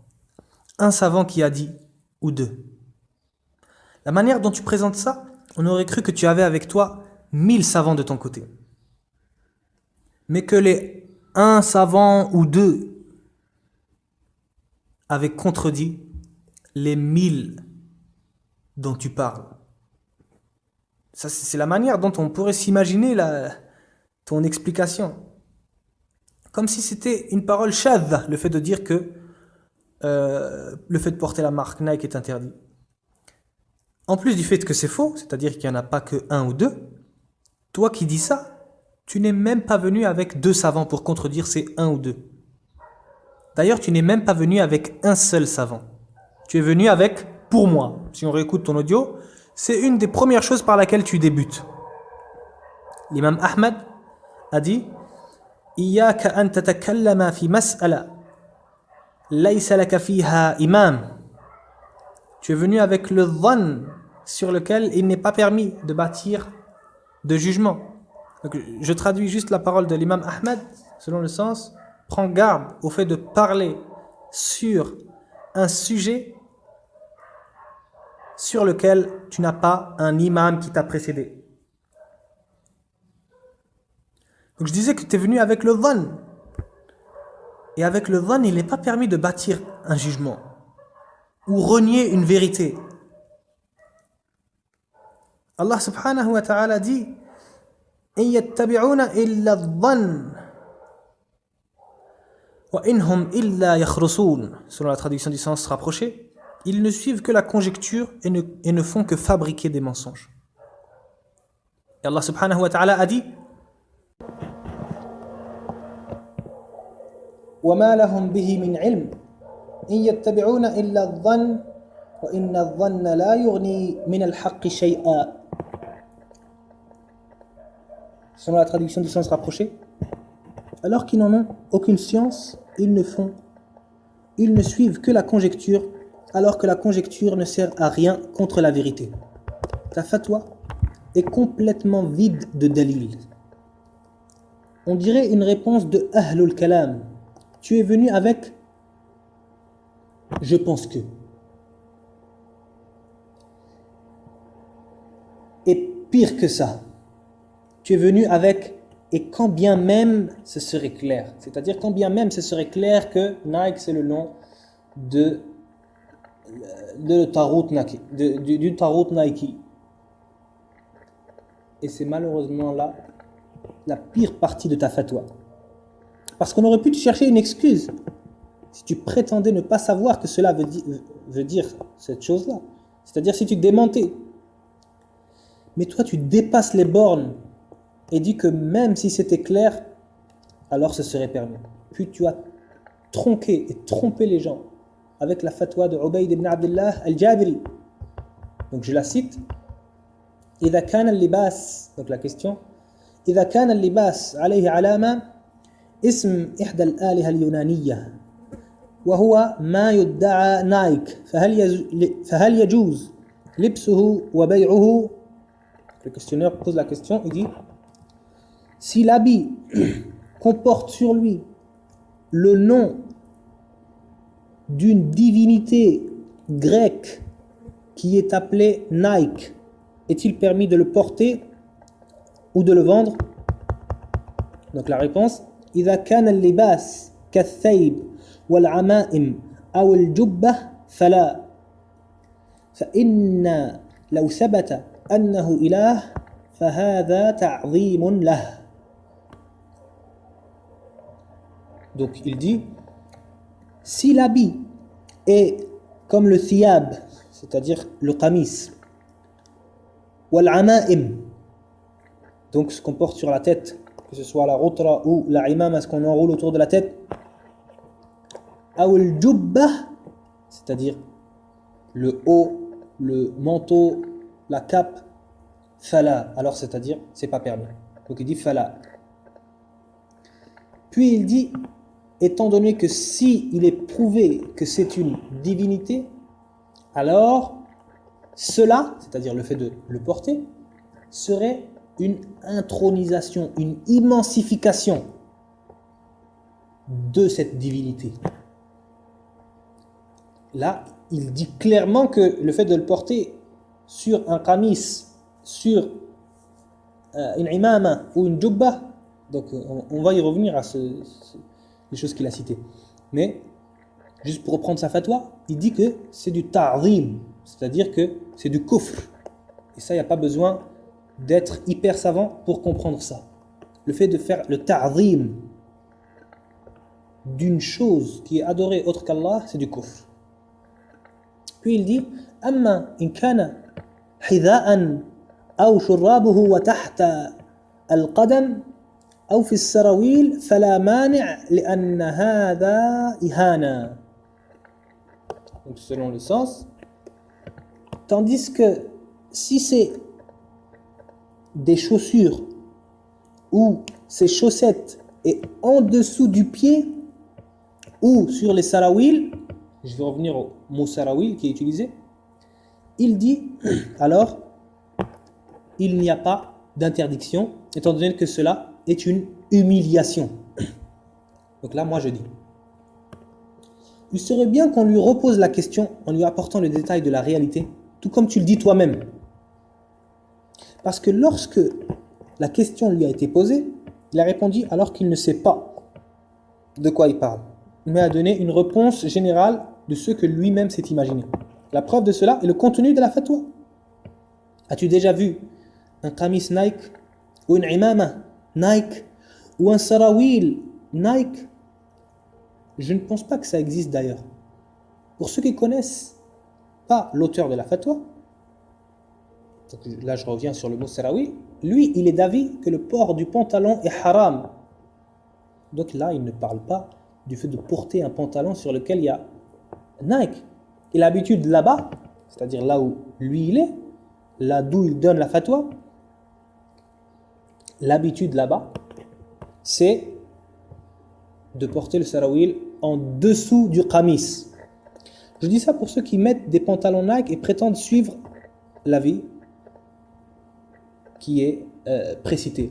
un savant qui a dit, ou deux, la manière dont tu présentes ça, on aurait cru que tu avais avec toi 1000 savants de ton côté. Mais que les un savant ou deux avaient contredit les 1000 dont tu parles. Ça, c'est la manière dont on pourrait s'imaginer ton explication. Comme si c'était une parole shadha, le fait de dire que le fait de porter la marque Nike est interdit. En plus du fait que c'est faux, c'est-à-dire qu'il n'y en a pas que un ou deux, toi qui dis ça, tu n'es même pas venu avec deux savants pour contredire ces un ou deux. D'ailleurs, tu n'es même pas venu avec un seul savant. Tu es venu avec, pour moi, si on réécoute ton audio, c'est une des premières choses par laquelle tu débutes. L'imam Ahmad a dit Iyaka an tatakallama fi mas'ala laysa laka fiha imam. Tu es venu avec le dhann sur lequel il n'est pas permis de bâtir de jugement. Donc, je traduis juste la parole de l'imam Ahmad selon le sens prends garde au fait de parler sur un sujet sur lequel tu n'as pas un imam qui t'a précédé. Donc je disais que tu es venu avec le dhann. Et avec le dhann, il n'est pas permis de bâtir un jugement ou renier une vérité. Allah subhanahu wa ta'ala dit « In yattabi'una illa dhann wa inhum illa yakhrusun » selon la traduction du sens rapproché, ils ne suivent que la conjecture et ne font que fabriquer des mensonges. Et Allah subhanahu wa ta'ala a dit وَمَا لَهُمْ بِهِ مِنْ عِلْمٍ إِنْ يَتَّبِعُونَ إِلَّا الظَّنَّ وَإِنَّ الظَّنَّ لَا يُغْنِي مِنَ الْحَقِّ شَيْئًا. Selon la traduction du sens rapproché, alors qu'ils n'en ont aucune science, ils ne suivent que la conjecture, alors que la conjecture ne sert à rien contre la vérité. Ta fatwa est complètement vide de dalil. On dirait une réponse de Ahlul Kalam. Tu es venu avec « je pense que ». Et pire que ça, tu es venu avec « et quand bien même ce serait clair ». C'est-à-dire quand bien même ce serait clair que Nike c'est le nom du Tarout Nike. Et c'est malheureusement là la pire partie de ta fatwa. Parce qu'on aurait pu te chercher une excuse si tu prétendais ne pas savoir que cela veut dire cette chose-là. C'est-à-dire si tu démentais. Mais toi, tu dépasses les bornes et dis que même si c'était clair, alors ce serait permis. Puis tu as tronqué et trompé les gens avec la fatwa de Ubayd ibn Abdullah al-Jabiri. Donc je la cite. إذا كان اللباس, donc la question, إذا كان اللباس عليه علامة اسم إحدى الآلهة اليونانية وهو ما يدعى نايك فهل يجوز لبسه وبيعه. Le questionnaire pose la question, il dit si l'habit comporte sur lui le nom d'une divinité grecque qui est appelée Nike, est-il permis de le porter ou de le vendre? Donc la réponse إذا كان اللباس كالثيب والعمائم أو الجبة فلا فإن لو ثبت أنه إله فهذا تعظيم له. Donc il dit si l'habit est comme le thiyab, c'est-à-dire le qamis, wal-ama'im, donc ce qu'on porte sur la tête, que ce soit la rutra ou la imama, ce qu'on enroule autour de la tête, ou le jubba, c'est-à-dire le haut, le manteau, la cape, fala, alors c'est-à-dire c'est pas permis. Donc il dit fala. Puis il dit, étant donné que si il est prouvé que c'est une divinité, alors cela, c'est-à-dire le fait de le porter, serait une intronisation, une immensification de cette divinité. Là, il dit clairement que le fait de le porter sur un qamis, sur une imama ou une jubba, donc on va y revenir à les choses qu'il a citées. Mais, juste pour reprendre sa fatwa, il dit que c'est du ta'zim, c'est-à-dire que c'est du kufr. Et ça, il n'y a pas besoin d'être hyper savant pour comprendre ça. Le fait de faire le ta'zim d'une chose qui est adorée autre qu'Allah, c'est du kufr. Puis il dit Amma in kana hidha'an aw shurrabuhu wa tahta al-qadam aw fi as-sarawil fala mani' li'anna hadha ihana. Donc selon le sens, tandis que si c'est des chaussures ou ces chaussettes est en dessous du pied ou sur les sarawil, je vais revenir au mot sarawil qui est utilisé, il dit alors il n'y a pas d'interdiction étant donné que cela est une humiliation. Donc là moi je dis il serait bien qu'on lui repose la question en lui apportant le détail de la réalité, tout comme tu le dis toi-même. Parce que lorsque la question lui a été posée, il a répondu alors qu'il ne sait pas de quoi il parle, mais a donné une réponse générale de ce que lui-même s'est imaginé. La preuve de cela est le contenu de la fatwa. As-tu déjà vu un qamis Nike ou une imama Nike ou un sarawil Nike? Je ne pense pas que ça existe d'ailleurs. Pour ceux qui connaissent pas l'auteur de la fatwa, donc là je reviens sur le mot sarawil, lui il est d'avis que le port du pantalon est haram. Donc là il ne parle pas du fait de porter un pantalon sur lequel il y a Nike. Et l'habitude là-bas, c'est-à-dire là où lui il est, là d'où il donne la fatwa, l'habitude là-bas, c'est de porter le sarawil en dessous du qamis. Je dis ça pour ceux qui mettent des pantalons Nike et prétendent suivre l'avis qui est précité.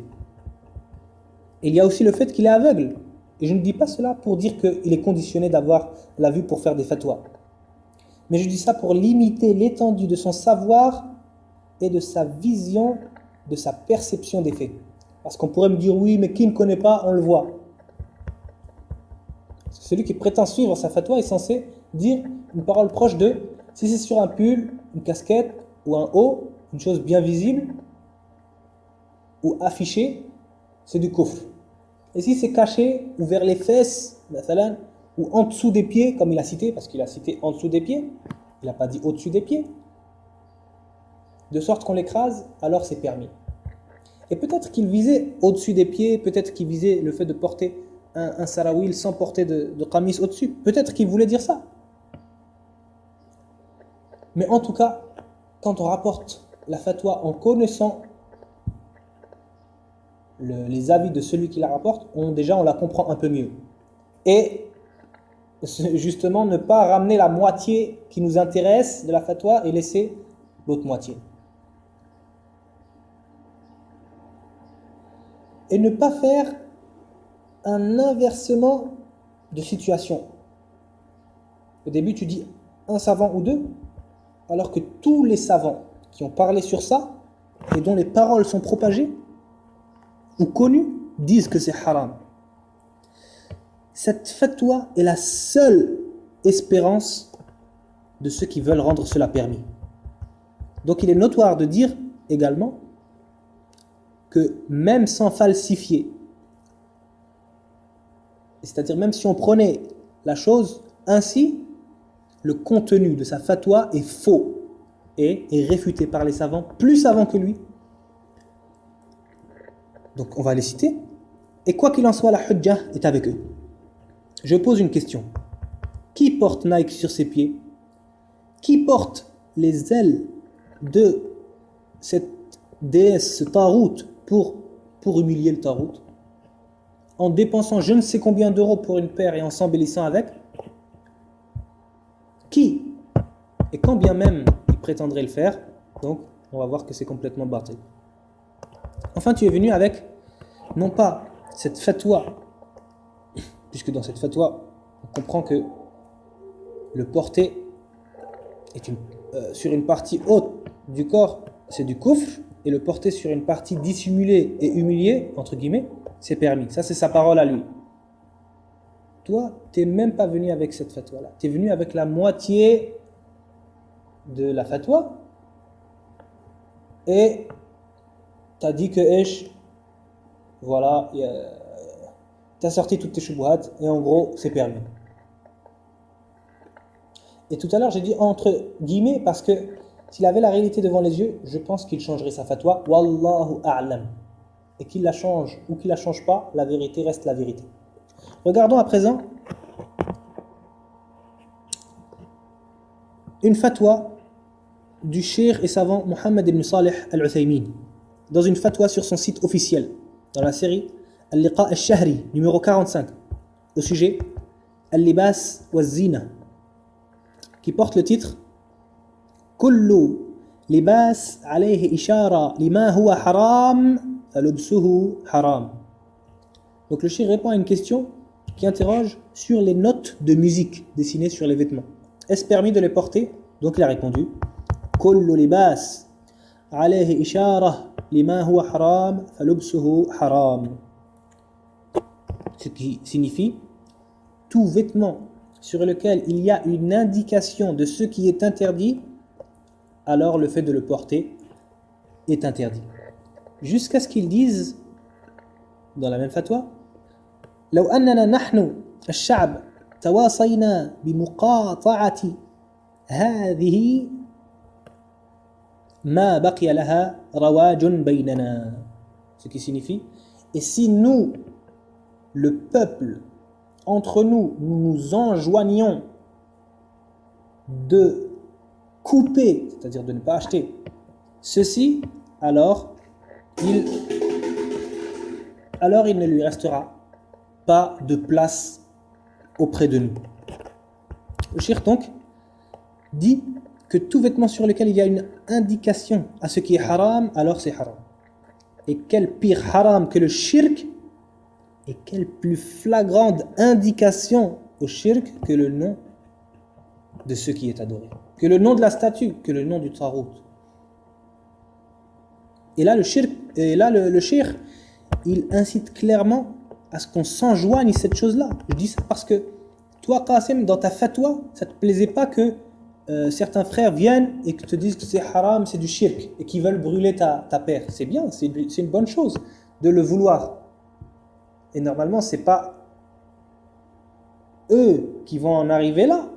Il y a aussi le fait qu'il est aveugle. Et je ne dis pas cela pour dire qu'il est conditionné d'avoir la vue pour faire des fatwas. Mais je dis ça pour limiter l'étendue de son savoir et de sa vision, de sa perception des faits. Parce qu'on pourrait me dire, oui, mais qui ne connaît pas, on le voit. Parce que celui qui prétend suivre sa fatwa est censé dire une parole proche de, si c'est sur un pull, une casquette ou un haut, une chose bien visible ou affichée, c'est du kufr. Et si c'est caché ou vers les fesses, ou en dessous des pieds, comme il a cité, parce qu'il a cité en dessous des pieds, il n'a pas dit au-dessus des pieds, de sorte qu'on l'écrase, alors c'est permis. Et peut-être qu'il visait au-dessus des pieds, peut-être qu'il visait le fait de porter un sarawil sans porter de qamis au-dessus. Peut-être qu'il voulait dire ça. Mais en tout cas, quand on rapporte la fatwa en connaissant les avis de celui qui la rapporte, déjà on la comprend un peu mieux. Et justement ne pas ramener la moitié qui nous intéresse de la fatwa et laisser l'autre moitié. Et ne pas faire un inversement de situation. Au début tu dis un savant ou deux, alors que tous les savants qui ont parlé sur ça et dont les paroles sont propagées ou connues disent que c'est haram. Cette fatwa est la seule espérance de ceux qui veulent rendre cela permis. Donc il est notoire de dire également que même sans falsifier, c'est-à-dire même si on prenait la chose ainsi, le contenu de sa fatwa est faux. est réfuté par les savants, plus savants que lui. Donc on va les citer. Et quoi qu'il en soit, la hujjah est avec eux. Je pose une question. Qui porte Nike sur ses pieds? Qui porte les ailes de cette déesse, ce Tarout, pour humilier le Tarout, en dépensant je ne sais combien d'euros pour une paire et en s'embellissant avec? Qui? Et quand bien même il prétendrait le faire, donc on va voir que c'est complètement bâtil. Enfin, tu es venu avec, non pas cette fatwa, puisque dans cette fatwa, on comprend que le porter est sur une partie haute du corps, c'est du kufr, et le porter sur une partie dissimulée et humiliée, entre guillemets, c'est permis. Ça, c'est sa parole à lui. Toi, tu n'es même pas venu avec cette fatwa-là. Tu es venu avec la moitié de la fatwa, et tu as dit que, voilà, tu as sorti toutes tes shubuhat, et en gros, c'est permis. Et tout à l'heure, j'ai dit entre guillemets, parce que s'il avait la réalité devant les yeux, je pense qu'il changerait sa fatwa. Wallahu a'lam. Et qu'il la change ou qu'il la change pas, la vérité reste la vérité. Regardons à présent une fatwa du cheikh et savant Mohammed ibn Salih al-Uthaymin, dans une fatwa sur son site officiel, dans la série Al-Liqa al-Shahri, numéro 45, au sujet Al-Libas wa Zina, qui porte le titre Kullu libas alayhi ishara lima huwa haram falubsuhu haram. Donc le cheikh répond à une question qui interroge sur les notes de musique dessinées sur les vêtements. Est-ce permis de les porter? Donc il a répondu Kullu libas alayhi ishara lima huwa haram falubsuhu haram. Ce qui signifie tout vêtement sur lequel il y a une indication de ce qui est interdit, alors le fait de le porter est interdit. Jusqu'à ce qu'ils disent, dans la même fatwa, لو أننا نحن الشعب تواصينا بمقاطعة هذه ما بقي لها رواج بيننا. Ce qui signifie, et si nous, le peuple, entre nous, nous nous enjoignions de couper, c'est-à-dire de ne pas acheter ceci, alors il ne lui restera pas de place auprès de nous. Le cheikh donc dit que tout vêtement sur lequel il y a une indication à ce qui est haram, alors c'est haram. Et quel pire haram que le shirk, et quelle plus flagrante indication au shirk que le nom de ce qui est adoré, que le nom de la statue, que le nom du tarout. Et là, le shirk, le cheikh, il incite clairement à ce qu'on s'enjoigne cette chose-là. Je dis ça parce que toi, Qasim, dans ta fatwa, ça ne te plaisait pas que certains frères viennent et que te disent que c'est haram, c'est du shirk, et qu'ils veulent brûler ta paire. C'est bien, c'est une bonne chose de le vouloir. Et normalement, ce n'est pas eux qui vont en arriver là.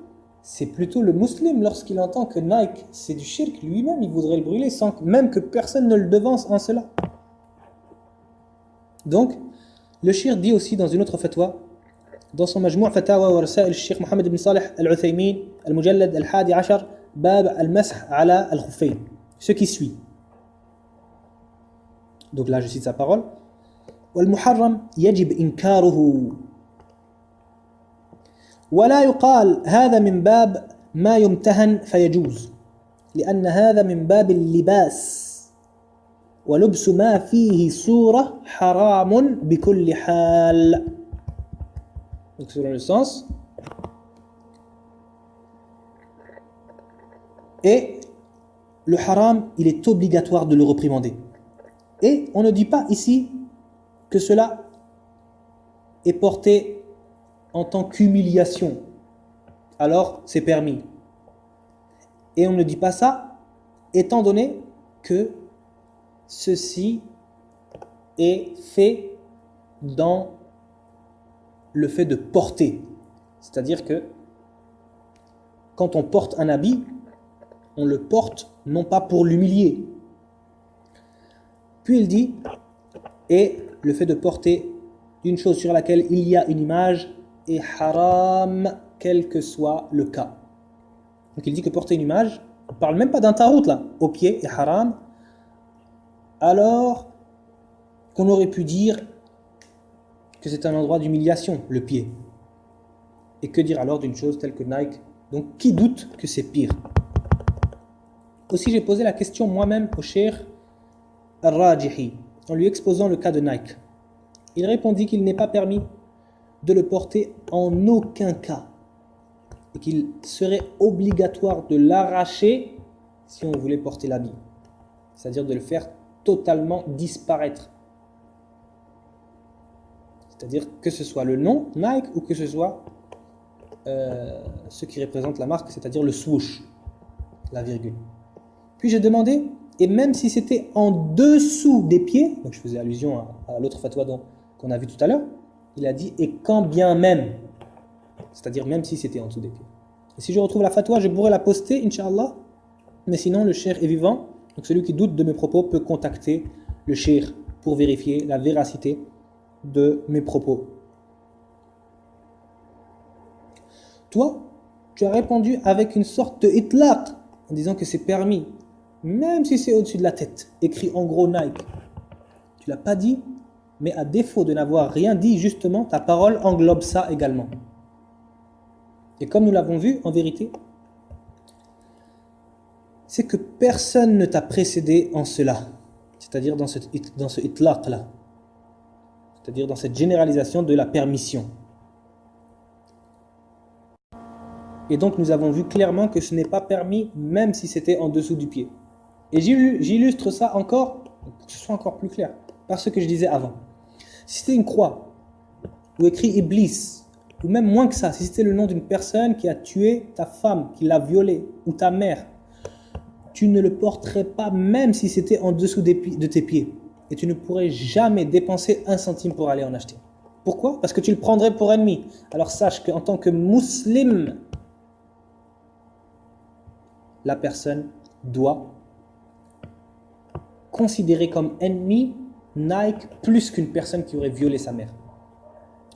C'est plutôt le musulman, lorsqu'il entend que Nike, c'est du shirk, lui-même, il voudrait le brûler sans même que personne ne le devance en cela. Donc, le cheikh dit aussi dans une autre fatwa, dans son Majmou' Fatawa wa Rasail, le cheikh Mohammed ibn Salih al-Uthaymin, al-Mujallad al-Hadi Ashar, Bab al-Masih ala al-Khuffayn. Ce qui suit. Donc là, je cite sa parole. والمحرم يجب إنكاره ولا يقال هذا من باب ما يمتهن فيجوز لأن هذا من باب اللباس ولبس ما فيه صورة حرام بكل حال. Donc selon le sens, et le haram, il est obligatoire de le réprimander. Et on ne dit pas ici que cela est porté en tant qu'humiliation, alors c'est permis. Et on ne dit pas ça étant donné que ceci est fait dans le fait de porter. C'est-à-dire que quand on porte un habit, on le porte non pas pour l'humilier. Puis il dit, et le fait de porter une chose sur laquelle il y a une image est haram, quel que soit le cas. Donc il dit que porter une image, on ne parle même pas d'un tarout là, au pied est haram, alors qu'on aurait pu dire que c'est un endroit d'humiliation, le pied. Et que dire alors d'une chose telle que Nike? Donc qui doute que c'est pire? Aussi j'ai posé la question moi-même au Cheikh Al-Rajihi, en lui exposant le cas de Nike. Il répondit qu'il n'est pas permis de le porter en aucun cas et qu'il serait obligatoire de l'arracher si on voulait porter l'habit, c'est-à-dire de le faire totalement disparaître, c'est-à-dire que ce soit le nom Nike ou que ce soit ce qui représente la marque, c'est-à-dire le swoosh, la virgule. Puis j'ai demandé, et même si c'était en dessous des pieds, donc je faisais allusion à l'autre fatwa qu'on a vu tout à l'heure, il a dit, et quand bien même, c'est-à-dire même si c'était en dessous des pieds. Et si je retrouve la fatwa, je pourrais la poster, Inch'Allah, mais sinon le cheikh est vivant, donc celui qui doute de mes propos peut contacter le cheikh pour vérifier la véracité de mes propos. Toi, tu as répondu avec une sorte de itlaq, en disant que c'est permis, même si c'est au-dessus de la tête, écrit en gros Nike. Tu l'as pas dit, mais à défaut de n'avoir rien dit, justement, ta parole englobe ça également. Et comme nous l'avons vu, en vérité, c'est que personne ne t'a précédé en cela, c'est-à-dire dans ce itlaq-là, c'est-à-dire dans cette généralisation de la permission. Et donc nous avons vu clairement que ce n'est pas permis même si c'était en dessous du pied. Et j'illustre ça encore, pour que ce soit encore plus clair, par ce que je disais avant. Si c'était une croix, ou écrit Iblis, ou même moins que ça, si c'était le nom d'une personne qui a tué ta femme, qui l'a violée, ou ta mère, tu ne le porterais pas même si c'était en dessous de tes pieds. Et tu ne pourrais jamais dépenser un centime pour aller en acheter. Pourquoi? Parce que tu le prendrais pour ennemi. Alors sache qu'en tant que musulman, la personne doit considérer comme ennemi Nike plus qu'une personne qui aurait violé sa mère.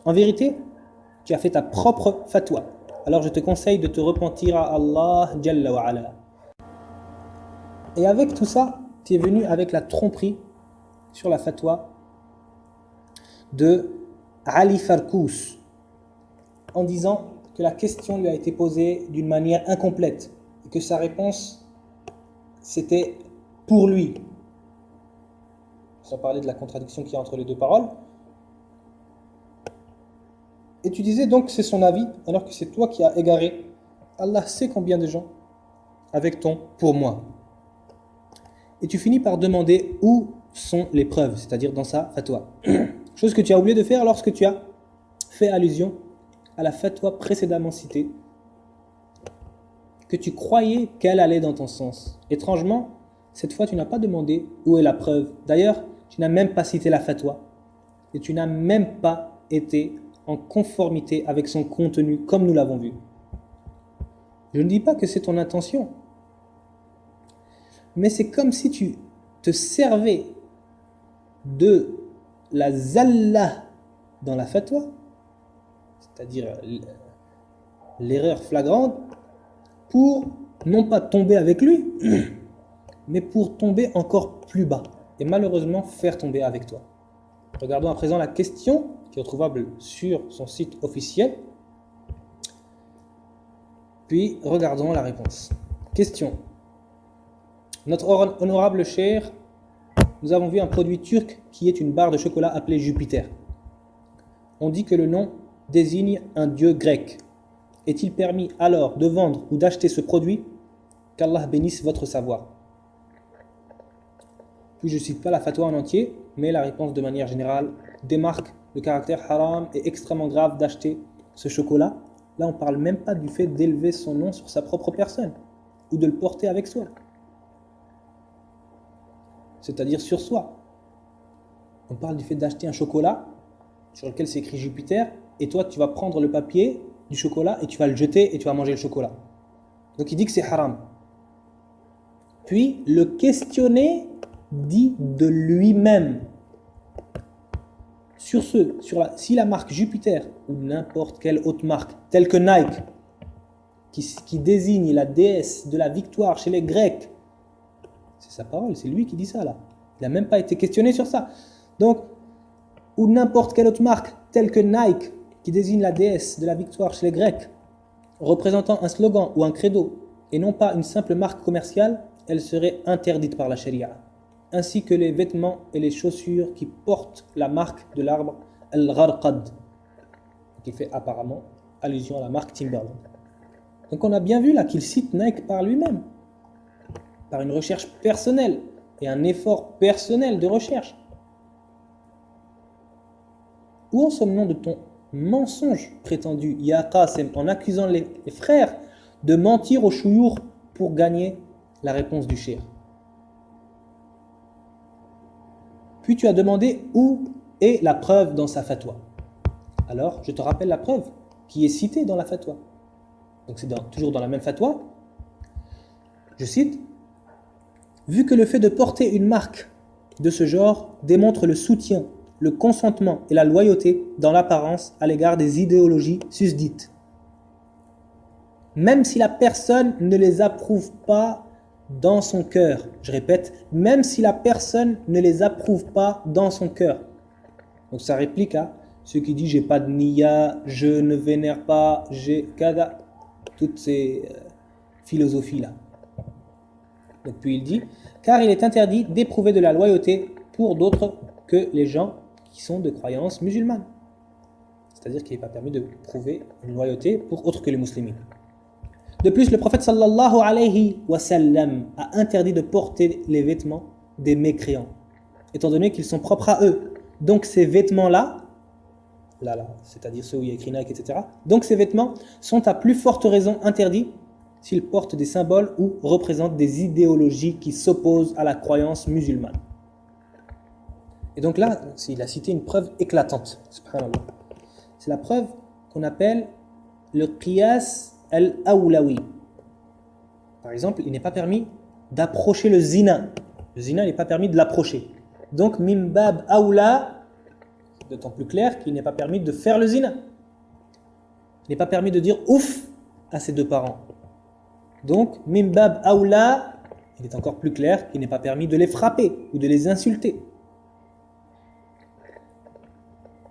En vérité, tu as fait ta propre fatwa. Alors je te conseille de te repentir à Allah Jalla wa Ala. Et avec tout ça, tu es venu avec la tromperie sur la fatwa de Ali Farkous en disant que la question lui a été posée d'une manière incomplète et que sa réponse c'était pour lui. Sans parler de la contradiction qu'il y a entre les deux paroles. Et tu disais donc que c'est son avis alors que c'est toi qui as égaré. Allah sait combien de gens avec ton pour moi. Et tu finis par demander où sont les preuves, c'est-à-dire dans sa fatwa. Chose que tu as oublié de faire lorsque tu as fait allusion à la fatwa précédemment citée, que tu croyais qu'elle allait dans ton sens. Étrangement, cette fois tu n'as pas demandé où est la preuve. D'ailleurs, tu n'as même pas cité la fatwa et tu n'as même pas été en conformité avec son contenu comme nous l'avons vu. Je ne dis pas que c'est ton intention, mais c'est comme si tu te servais de la zalla dans la fatwa, c'est-à-dire l'erreur flagrante, pour non pas tomber avec lui, mais pour tomber encore plus bas et malheureusement faire tomber avec toi. Regardons à présent la question qui est retrouvable sur son site officiel, puis regardons la réponse. Question. Notre honorable cher, nous avons vu un produit turc qui est une barre de chocolat appelée Jupiter. On dit que le nom désigne un dieu grec. Est-il permis alors de vendre ou d'acheter ce produit? Qu'Allah bénisse votre savoir. Puis je ne cite pas la fatwa en entier, mais la réponse de manière générale démarque le caractère haram et extrêmement grave d'acheter ce chocolat. Là, on ne parle même pas du fait d'élever son nom sur sa propre personne ou de le porter avec soi, c'est-à-dire sur soi. On parle du fait d'acheter un chocolat sur lequel c'est écrit Jupiter et toi, tu vas prendre le papier du chocolat et tu vas le jeter et tu vas manger le chocolat. Donc il dit que c'est haram. puis le questionné dit de lui-même. Si la marque Jupiter ou n'importe quelle autre marque, telle que Nike, qui désigne la déesse de la victoire chez les Grecs, c'est sa parole, c'est lui qui dit ça là. Il n'a même pas été questionné sur ça. Donc, ou n'importe quelle autre marque, telle que Nike, qui désigne la déesse de la victoire chez les Grecs, représentant un slogan ou un credo, et non pas une simple marque commerciale, elle serait interdite par la Sharia. Ainsi que les vêtements et les chaussures qui portent la marque de l'arbre Al-Gharqad, qui fait apparemment allusion à la marque Timberland. Donc on a bien vu là qu'il cite Nike par lui-même, par une recherche personnelle et un effort personnel de recherche. Où en sommes-nous de ton mensonge prétendu, Ya Qasim, en accusant les frères de mentir au chouyour pour gagner la réponse du cheikh? Puis tu as demandé où est la preuve dans sa fatwa. Alors, je te rappelle la preuve qui est citée dans la fatwa. Donc c'est toujours dans la même fatwa. Je cite: vu que le fait de porter une marque de ce genre démontre le soutien, le consentement et la loyauté dans l'apparence à l'égard des idéologies susdites, même si la personne ne les approuve pas dans son cœur. Je répète, même si la personne ne les approuve pas dans son cœur. Donc ça réplique à ceux qui disent j'ai pas de niya, je ne vénère pas, j'ai kada, toutes ces philosophies-là. Donc puis il dit, car il est interdit d'éprouver de la loyauté pour d'autres que les gens qui sont de croyance musulmane. C'est-à-dire qu'il n'est pas permis de prouver une loyauté pour autres que les musulmans. De plus, le prophète sallallahu alayhi wa sallam a interdit de porter les vêtements des mécréants, étant donné qu'ils sont propres à eux. Donc ces vêtements-là, c'est-à-dire ceux où il y a écrit Nike, etc. Donc ces vêtements sont à plus forte raison interdits s'ils portent des symboles ou représentent des idéologies qui s'opposent à la croyance musulmane. Et donc là, il a cité une preuve éclatante. Subhanallah. C'est la preuve qu'on appelle le qiyas al-awlawi. Par exemple, il n'est pas permis d'approcher le zina. Le zina, il n'est pas permis de l'approcher. Donc, mimbab awla, d'autant plus clair qu'il n'est pas permis de faire le zina. Il n'est pas permis de dire ouf à ses deux parents. Donc, mimbab awla, il est encore plus clair qu'il n'est pas permis de les frapper ou de les insulter.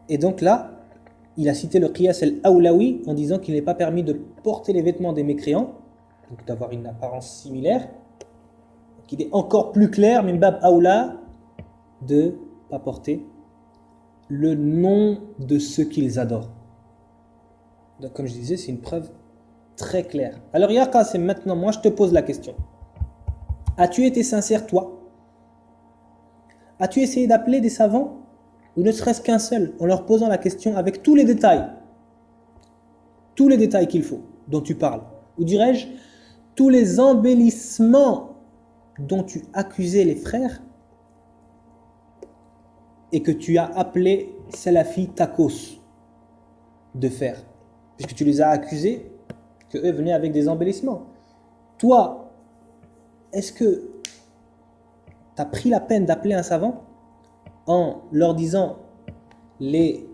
Et donc là, il a cité le qiyas al-awlawi en disant qu'il n'est pas permis de porter les vêtements des mécréants, donc d'avoir une apparence similaire. Donc il est encore plus clair, min bab awla, de ne pas porter le nom de ceux qu'ils adorent. Donc comme je disais, c'est une preuve très claire. Alors Ya Qasim, maintenant, moi je te pose la question. As-tu été sincère toi? As-tu essayé d'appeler des savants? Ou ne serait-ce qu'un seul, en leur posant la question avec tous les détails qu'il faut, dont tu parles, ou dirais-je, tous les embellissements dont tu accusais les frères et que tu as appelé Salafi Takos de faire, puisque tu les as accusés qu'eux venaient avec des embellissements. Toi, est-ce que tu as pris la peine d'appeler un savant en leur disant les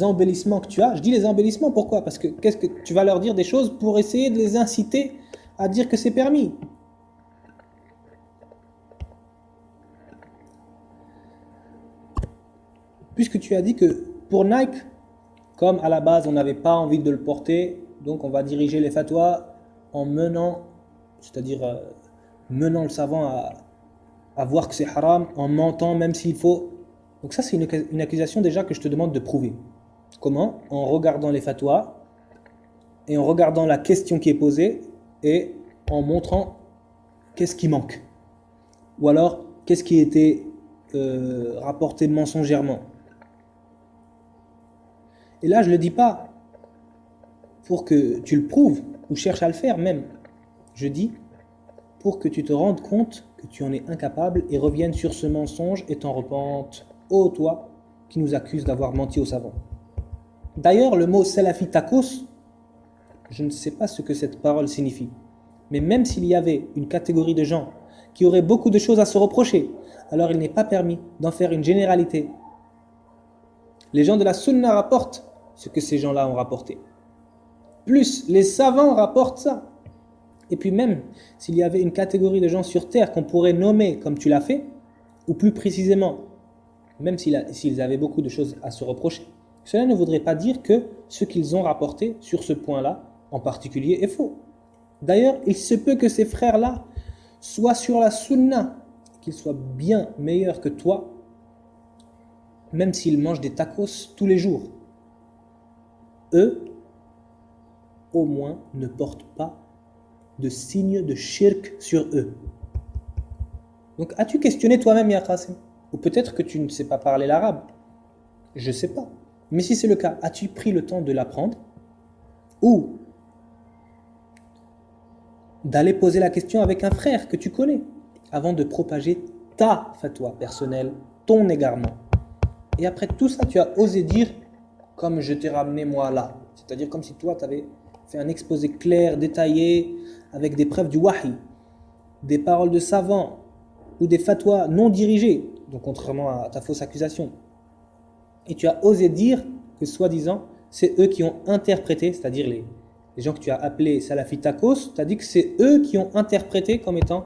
embellissements que tu as? Je dis les embellissements, pourquoi? Parce que qu'est-ce que tu vas leur dire des choses pour essayer de les inciter à dire que c'est permis. Puisque tu as dit que pour Nike, comme à la base on n'avait pas envie de le porter, donc on va diriger les fatwas en menant, c'est-à-dire menant le savant à voir que c'est haram, en mentant même s'il faut. Donc ça c'est une accusation déjà que je te demande de prouver. Comment? En regardant les fatwas et en regardant la question qui est posée et en montrant qu'est-ce qui manque. Ou alors qu'est-ce qui était rapporté mensongèrement. Et là je ne le dis pas pour que tu le prouves ou cherches à le faire même. Je dis pour que tu te rendes compte que tu en es incapable et reviennes sur ce mensonge et t'en repentes. Ô toi qui nous accuses d'avoir menti aux savants. D'ailleurs, le mot Salafi Takos, je ne sais pas ce que cette parole signifie. Mais même s'il y avait une catégorie de gens qui auraient beaucoup de choses à se reprocher. Alors il n'est pas permis d'en faire une généralité. Les gens de la sunna rapportent ce que ces gens-là ont rapporté. Plus les savants rapportent ça. Et puis même, s'il y avait une catégorie de gens sur terre qu'on pourrait nommer comme tu l'as fait, ou plus précisément, même s'ils avaient beaucoup de choses à se reprocher, cela ne voudrait pas dire que ce qu'ils ont rapporté sur ce point-là, en particulier, est faux. D'ailleurs, il se peut que ces frères-là soient sur la sunna, qu'ils soient bien meilleurs que toi, même s'ils mangent des tacos tous les jours. Eux, au moins, ne portent pas de signes de shirk sur eux. Donc, as-tu questionné toi-même, Ya Qasim? Ou peut-être que tu ne sais pas parler l'arabe. Je ne sais pas. Mais si c'est le cas, as-tu pris le temps de l'apprendre? Ou d'aller poser la question avec un frère que tu connais avant de propager ta fatwa personnelle, ton égarement. Et après tout ça, tu as osé dire comme je t'ai ramené moi là. C'est-à-dire comme si toi, tu avais fait un exposé clair, détaillé, avec des preuves du wahi, des paroles de savants ou des fatwas non dirigées, donc contrairement à ta fausse accusation. Et tu as osé dire que soi-disant, c'est eux qui ont interprété, c'est-à-dire les gens que tu as appelés salafitakos, tu as dit que c'est eux qui ont interprété comme étant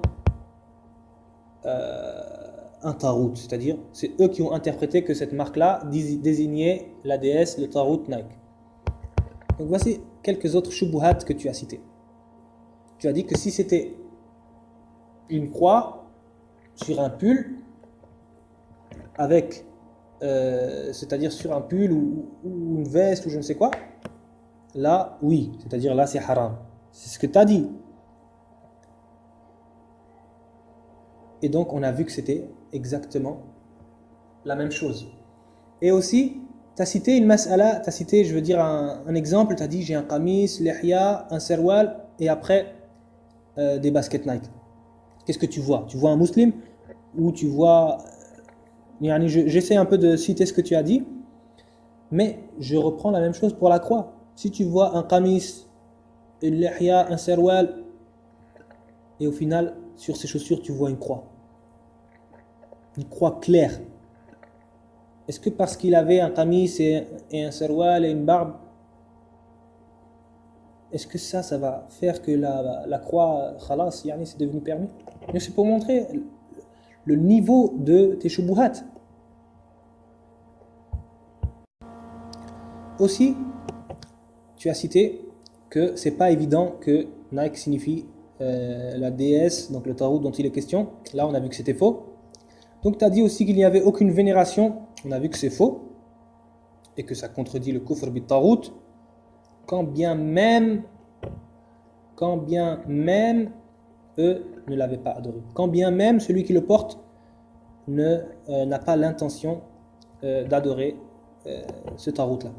un tarout, c'est-à-dire c'est eux qui ont interprété que cette marque-là désignait la déesse, le tarout Nike. Donc voici quelques autres shubuhat que tu as cités. Tu as dit que si c'était une croix sur un pull, avec, c'est-à-dire sur un pull ou une veste ou je ne sais quoi, là, oui, c'est-à-dire là c'est haram. C'est ce que tu as dit. Et donc on a vu que c'était exactement la même chose. Et aussi, tu as cité une mas'ala, tu as cité, je veux dire, un exemple, tu as dit j'ai un qamis, lihya, un serwal, et après des baskets Nike. Qu'est-ce que tu vois? Tu vois un musulman ou tu vois... J'essaie un peu de citer ce que tu as dit, mais je reprends la même chose pour la croix. Si tu vois un qamis, une lihya, un serwal, et au final, sur ces chaussures, tu vois une croix. Une croix claire. Est-ce que parce qu'il avait un qamis et un serwal et une barbe, est-ce que ça va faire que la croix, khalas, c'est devenu permis? Mais c'est pour montrer le niveau de tes shubuhat. Aussi, tu as cité que c'est pas évident que Nike signifie la déesse, donc le tarot dont il est question. Là, on a vu que c'était faux. Donc, tu as dit aussi qu'il n'y avait aucune vénération. On a vu que c'est faux et que ça contredit le kufr bit tarot. Quand bien même eux ne l'avaient pas adoré. Quand bien même celui qui le porte n'a pas l'intention d'adorer ce tarot-là.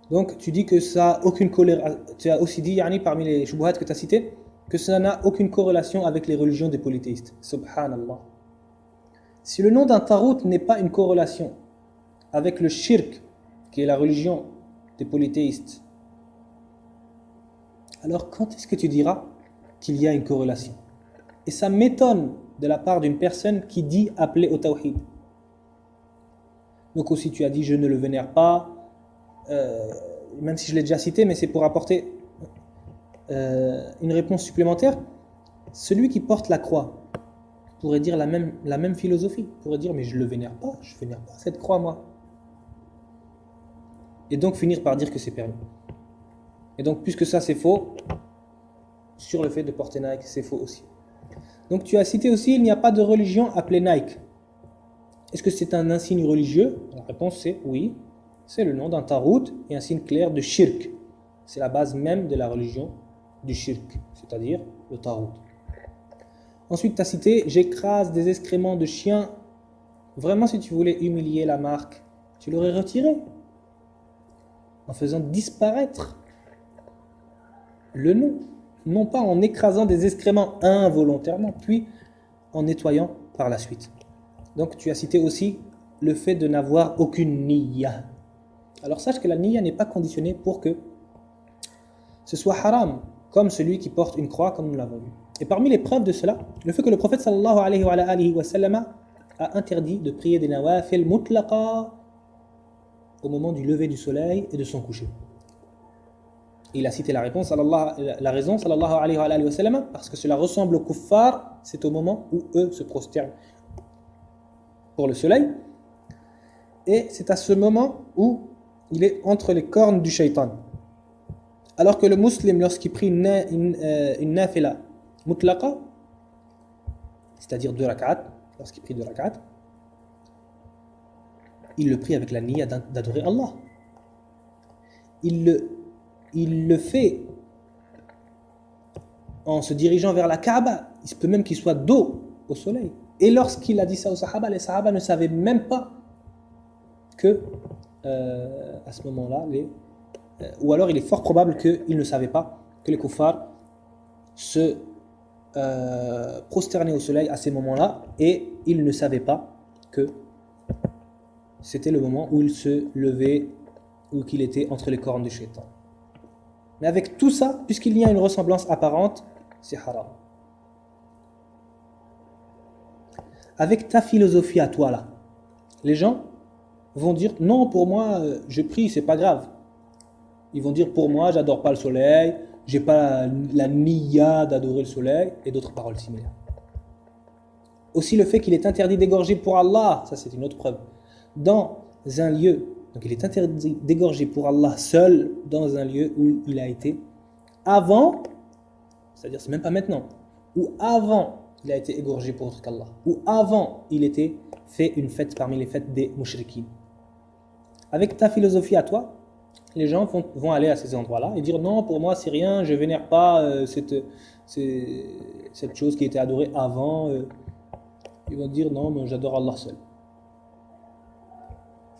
Donc tu dis que ça n'a aucune corrélation. Tu as aussi dit, parmi les shubuhat que tu as cités, que ça n'a aucune corrélation avec les religions des polythéistes. Subhanallah. Si le nom d'un tarot n'est pas une corrélation avec le shirk, qui est la religion des polythéistes, alors quand est-ce que tu diras qu'il y a une corrélation? Et ça m'étonne de la part d'une personne qui dit appeler au tawhid. Donc aussi tu as dit je ne le vénère pas, même si je l'ai déjà cité, mais c'est pour apporter une réponse supplémentaire. Celui qui porte la croix pourrait dire la même philosophie, pourrait dire mais je le vénère pas, je vénère pas cette croix moi. Et donc finir par dire que c'est permis. Et donc puisque ça c'est faux, sur le fait de porter Nike, c'est faux aussi. Donc tu as cité aussi, il n'y a pas de religion appelée Nike. Est-ce que c'est un insigne religieux? La réponse c'est oui. C'est le nom d'un tarout et un signe clair de shirk. C'est la base même de la religion du shirk, c'est-à-dire le tarout. Ensuite, tu as cité, j'écrase des excréments de chiens. Vraiment, si tu voulais humilier la marque, tu l'aurais retiré en faisant disparaître le nom. Non pas en écrasant des excréments involontairement, puis en nettoyant par la suite. Donc, tu as cité aussi le fait de n'avoir aucune niyya. Alors sache que la niyya n'est pas conditionnée pour que ce soit haram, comme celui qui porte une croix, comme nous l'avons vu. Et parmi les preuves de cela, le fait que le prophète sallallahu alayhi wa sallam a interdit de prier des nawafil mutlaqa au moment du lever du soleil et de son coucher. Il a cité la raison sallallahu alayhi wa sallam, parce que cela ressemble au kuffar, c'est au moment où eux se prosternent pour le soleil, et c'est à ce moment où il est entre les cornes du shaitan. Alors que le musulman, lorsqu'il prie une nafila mutlaqa, c'est-à-dire 2 rak'at, lorsqu'il prie 2 rak'at, il le prie avec la niyya d'adorer Allah. Il le fait en se dirigeant vers la Kaaba. Il se peut même qu'il soit dos au soleil. Et lorsqu'il a dit ça aux Sahaba, les Sahaba ne savaient même pas que, à ce moment-là, ou alors il est fort probable qu'ils ne savaient pas que les kuffars se prosternaient au soleil à ces moments-là, et ils ne savaient pas que c'était le moment où il se levait ou qu'il était entre les cornes du shaitan. Mais avec tout ça, puisqu'il y a une ressemblance apparente, c'est haram. Avec ta philosophie à toi là, les gens vont dire non, pour moi je prie, c'est pas grave. Ils vont dire pour moi j'adore pas le soleil, j'ai pas la niyya d'adorer le soleil, et d'autres paroles similaires. Aussi le fait qu'il est interdit d'égorger pour Allah, ça c'est une autre preuve. Dans un lieu, donc il est interdit d'égorger pour Allah seul dans un lieu où il a été avant, c'est-à-dire c'est même pas maintenant, ou avant il a été égorgé pour autre qu'Allah, ou avant il était fait une fête parmi les fêtes des mushrikines. Avec ta philosophie à toi, les gens vont aller à ces endroits-là et dire non, pour moi c'est rien, je vénère pas cette chose qui était adorée avant. Ils vont dire non, mais j'adore Allah seul.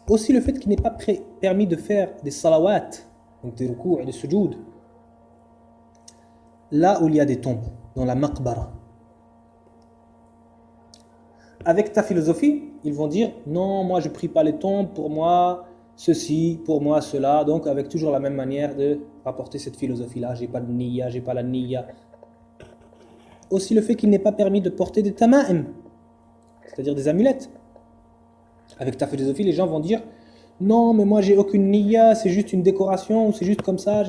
Aussi le fait qu'il n'est pas permis de faire des salawat, donc des rukus et des sujoud, là où il y a des tombes, dans la maqbara. Avec ta philosophie, ils vont dire non, moi je prie pas les tombes, pour moi ceci, pour moi cela, donc avec toujours la même manière de rapporter cette philosophie-là, j'ai pas de niyya, j'ai pas la niyya. Aussi le fait qu'il n'est pas permis de porter des tama'im, c'est-à-dire des amulettes. Avec ta philosophie, les gens vont dire non, mais moi j'ai aucune niyya, c'est juste une décoration, ou c'est juste comme ça.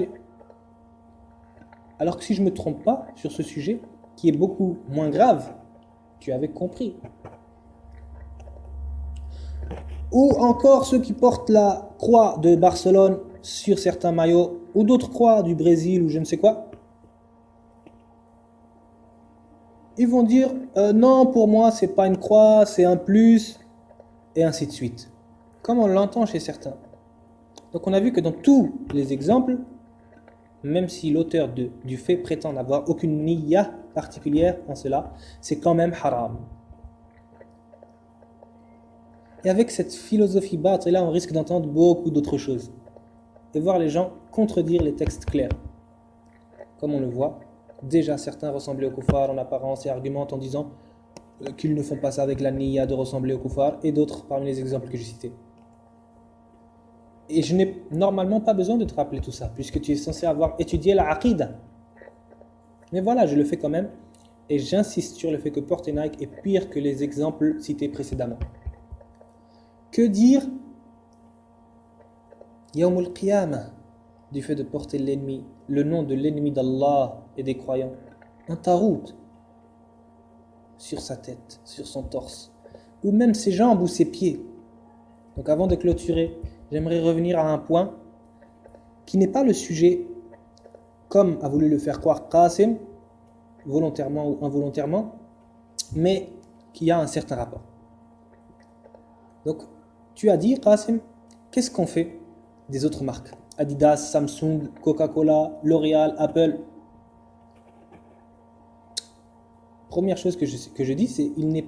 Alors que si je ne me trompe pas sur ce sujet, qui est beaucoup moins grave, tu avais compris. Ou encore ceux qui portent la croix de Barcelone sur certains maillots, ou d'autres croix du Brésil, ou je ne sais quoi. Ils vont dire non, pour moi c'est pas une croix, c'est un plus, et ainsi de suite, comme on l'entend chez certains. Donc on a vu que dans tous les exemples, même si l'auteur du fait prétend n'avoir aucune niyya particulière en cela, c'est quand même haram. Et avec cette philosophie batila, on risque d'entendre beaucoup d'autres choses et voir les gens contredire les textes clairs. Comme on le voit, déjà certains ressemblaient aux kuffars en apparence et argumentent en disant qu'ils ne font pas ça avec la niyya de ressembler aux kuffars, et d'autres parmi les exemples que j'ai cités. Et je n'ai normalement pas besoin de te rappeler tout ça, puisque tu es censé avoir étudié la aqida. Mais voilà, je le fais quand même, et j'insiste sur le fait que porter Nike est pire que les exemples cités précédemment. Que dire Yawm al-Qiyamah, du fait de porter l'ennemi, le nom de l'ennemi d'Allah et des croyants, un tarout sur sa tête, sur son torse, ou même ses jambes ou ses pieds. Donc avant de clôturer, j'aimerais revenir à un point qui n'est pas le sujet comme a voulu le faire croire Qasim, volontairement ou involontairement, mais qui a un certain rapport. Donc tu as dit, Qasim, qu'est-ce qu'on fait des autres marques? Adidas, Samsung, Coca-Cola, L'Oréal, Apple. Première chose que je dis, c'est il n'est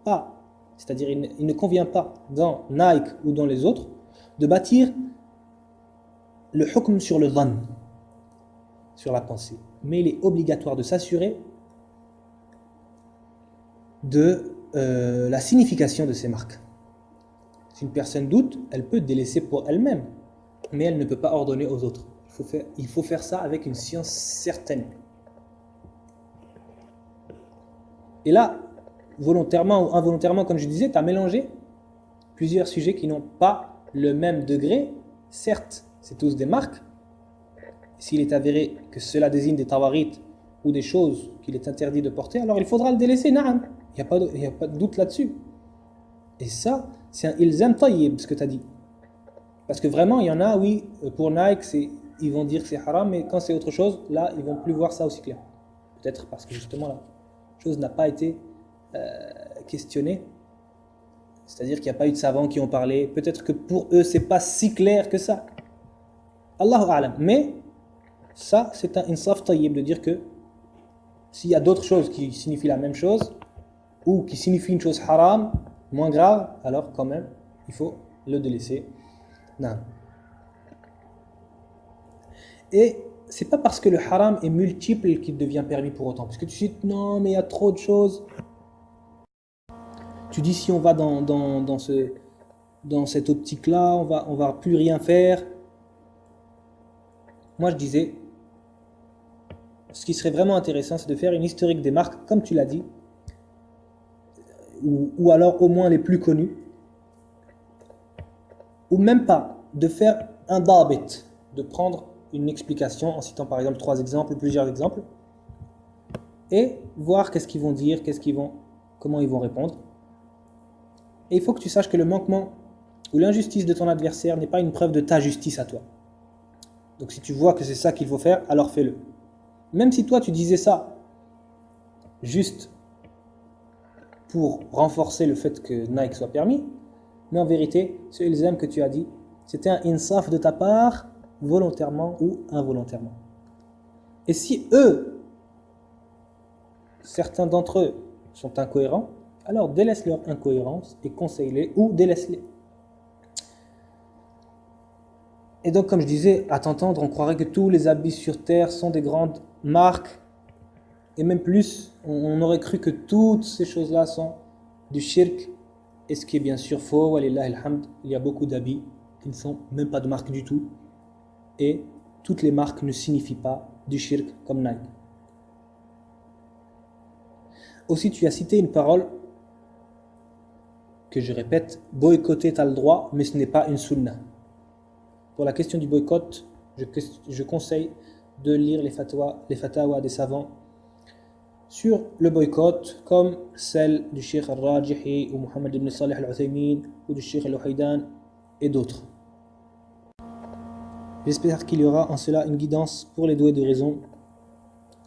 pas, c'est-à-dire il ne convient pas dans Nike ou dans les autres de bâtir le hukm sur le dhann, sur la pensée. Mais il est obligatoire de s'assurer de la signification de ces marques. Si une personne doute, elle peut délaisser pour elle-même, mais elle ne peut pas ordonner aux autres. Il faut faire ça avec une science certaine. Et là, volontairement ou involontairement, comme je disais, tu as mélangé plusieurs sujets qui n'ont pas le même degré. Certes, c'est tous des marques. S'il est avéré que cela désigne des tawarit ou des choses qu'il est interdit de porter, alors il faudra le délaisser, na'am. Il n'y a pas de doute là-dessus. Et ça, c'est un ilzam tayyib, ce que tu as dit. Parce que vraiment, il y en a, oui, pour Nike, ils vont dire que c'est haram, mais quand c'est autre chose, là, ils vont plus voir ça aussi clair. Peut-être parce que justement, la chose n'a pas été questionnée. C'est-à-dire qu'il n'y a pas eu de savants qui ont parlé. Peut-être que pour eux, c'est pas si clair que ça. Allahu a'lam. Mais ça, c'est un insaf tayyib de dire que s'il y a d'autres choses qui signifient la même chose, ou qui signifient une chose haram, moins grave, alors quand même, il faut le délaisser. Non. Et c'est pas parce que le haram est multiple qu'il devient permis pour autant. Parce que tu dis, non, mais il y a trop de choses. Tu dis, si on va dans cette optique-là, on va plus rien faire. Moi, je disais, ce qui serait vraiment intéressant, c'est de faire une historique des marques, comme tu l'as dit, ou alors au moins les plus connues, ou même pas, de faire un dabit, de prendre une explication en citant par exemple 3 exemples, plusieurs exemples, et voir qu'est-ce qu'ils vont dire, comment ils vont répondre. Et il faut que tu saches que le manquement ou l'injustice de ton adversaire n'est pas une preuve de ta justice à toi. Donc si tu vois que c'est ça qu'il faut faire, alors fais-le. Même si toi tu disais ça juste pour renforcer le fait que Nike soit permis, mais en vérité, ce ilzam que tu as dit, c'était un insaf de ta part, volontairement ou involontairement. Et si eux, certains d'entre eux, sont incohérents, alors délaisse leur incohérence et conseille-les ou délaisse-les. Et donc, comme je disais, à t'entendre, on croirait que tous les habits sur terre sont des grandes marques, et même plus, on aurait cru que toutes ces choses-là sont du shirk, et ce qui est bien sûr faux, walillah alhamd, il y a beaucoup d'habits qui ne sont même pas de marque du tout, et toutes les marques ne signifient pas du shirk comme Nike. Aussi, tu as cité une parole que je répète, boycotter t'as le droit, mais ce n'est pas une sunnah. Pour la question du boycott, je conseille de lire les fatwas des savants sur le boycott, comme celle du Cheikh Al-Rajihi ou Mohammed ibn Salih Al-Uthaymin ou du Cheikh Al-Uhaydan et d'autres. J'espère qu'il y aura en cela une guidance pour les doués de raison.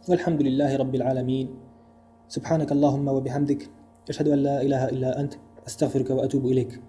Walhamdulillahi Rabbil Alamin. Subhanak Allahumma wa bihamdik. Ashhadu an la ilaha illa ant. Astaghfiruka wa atubu ilayk.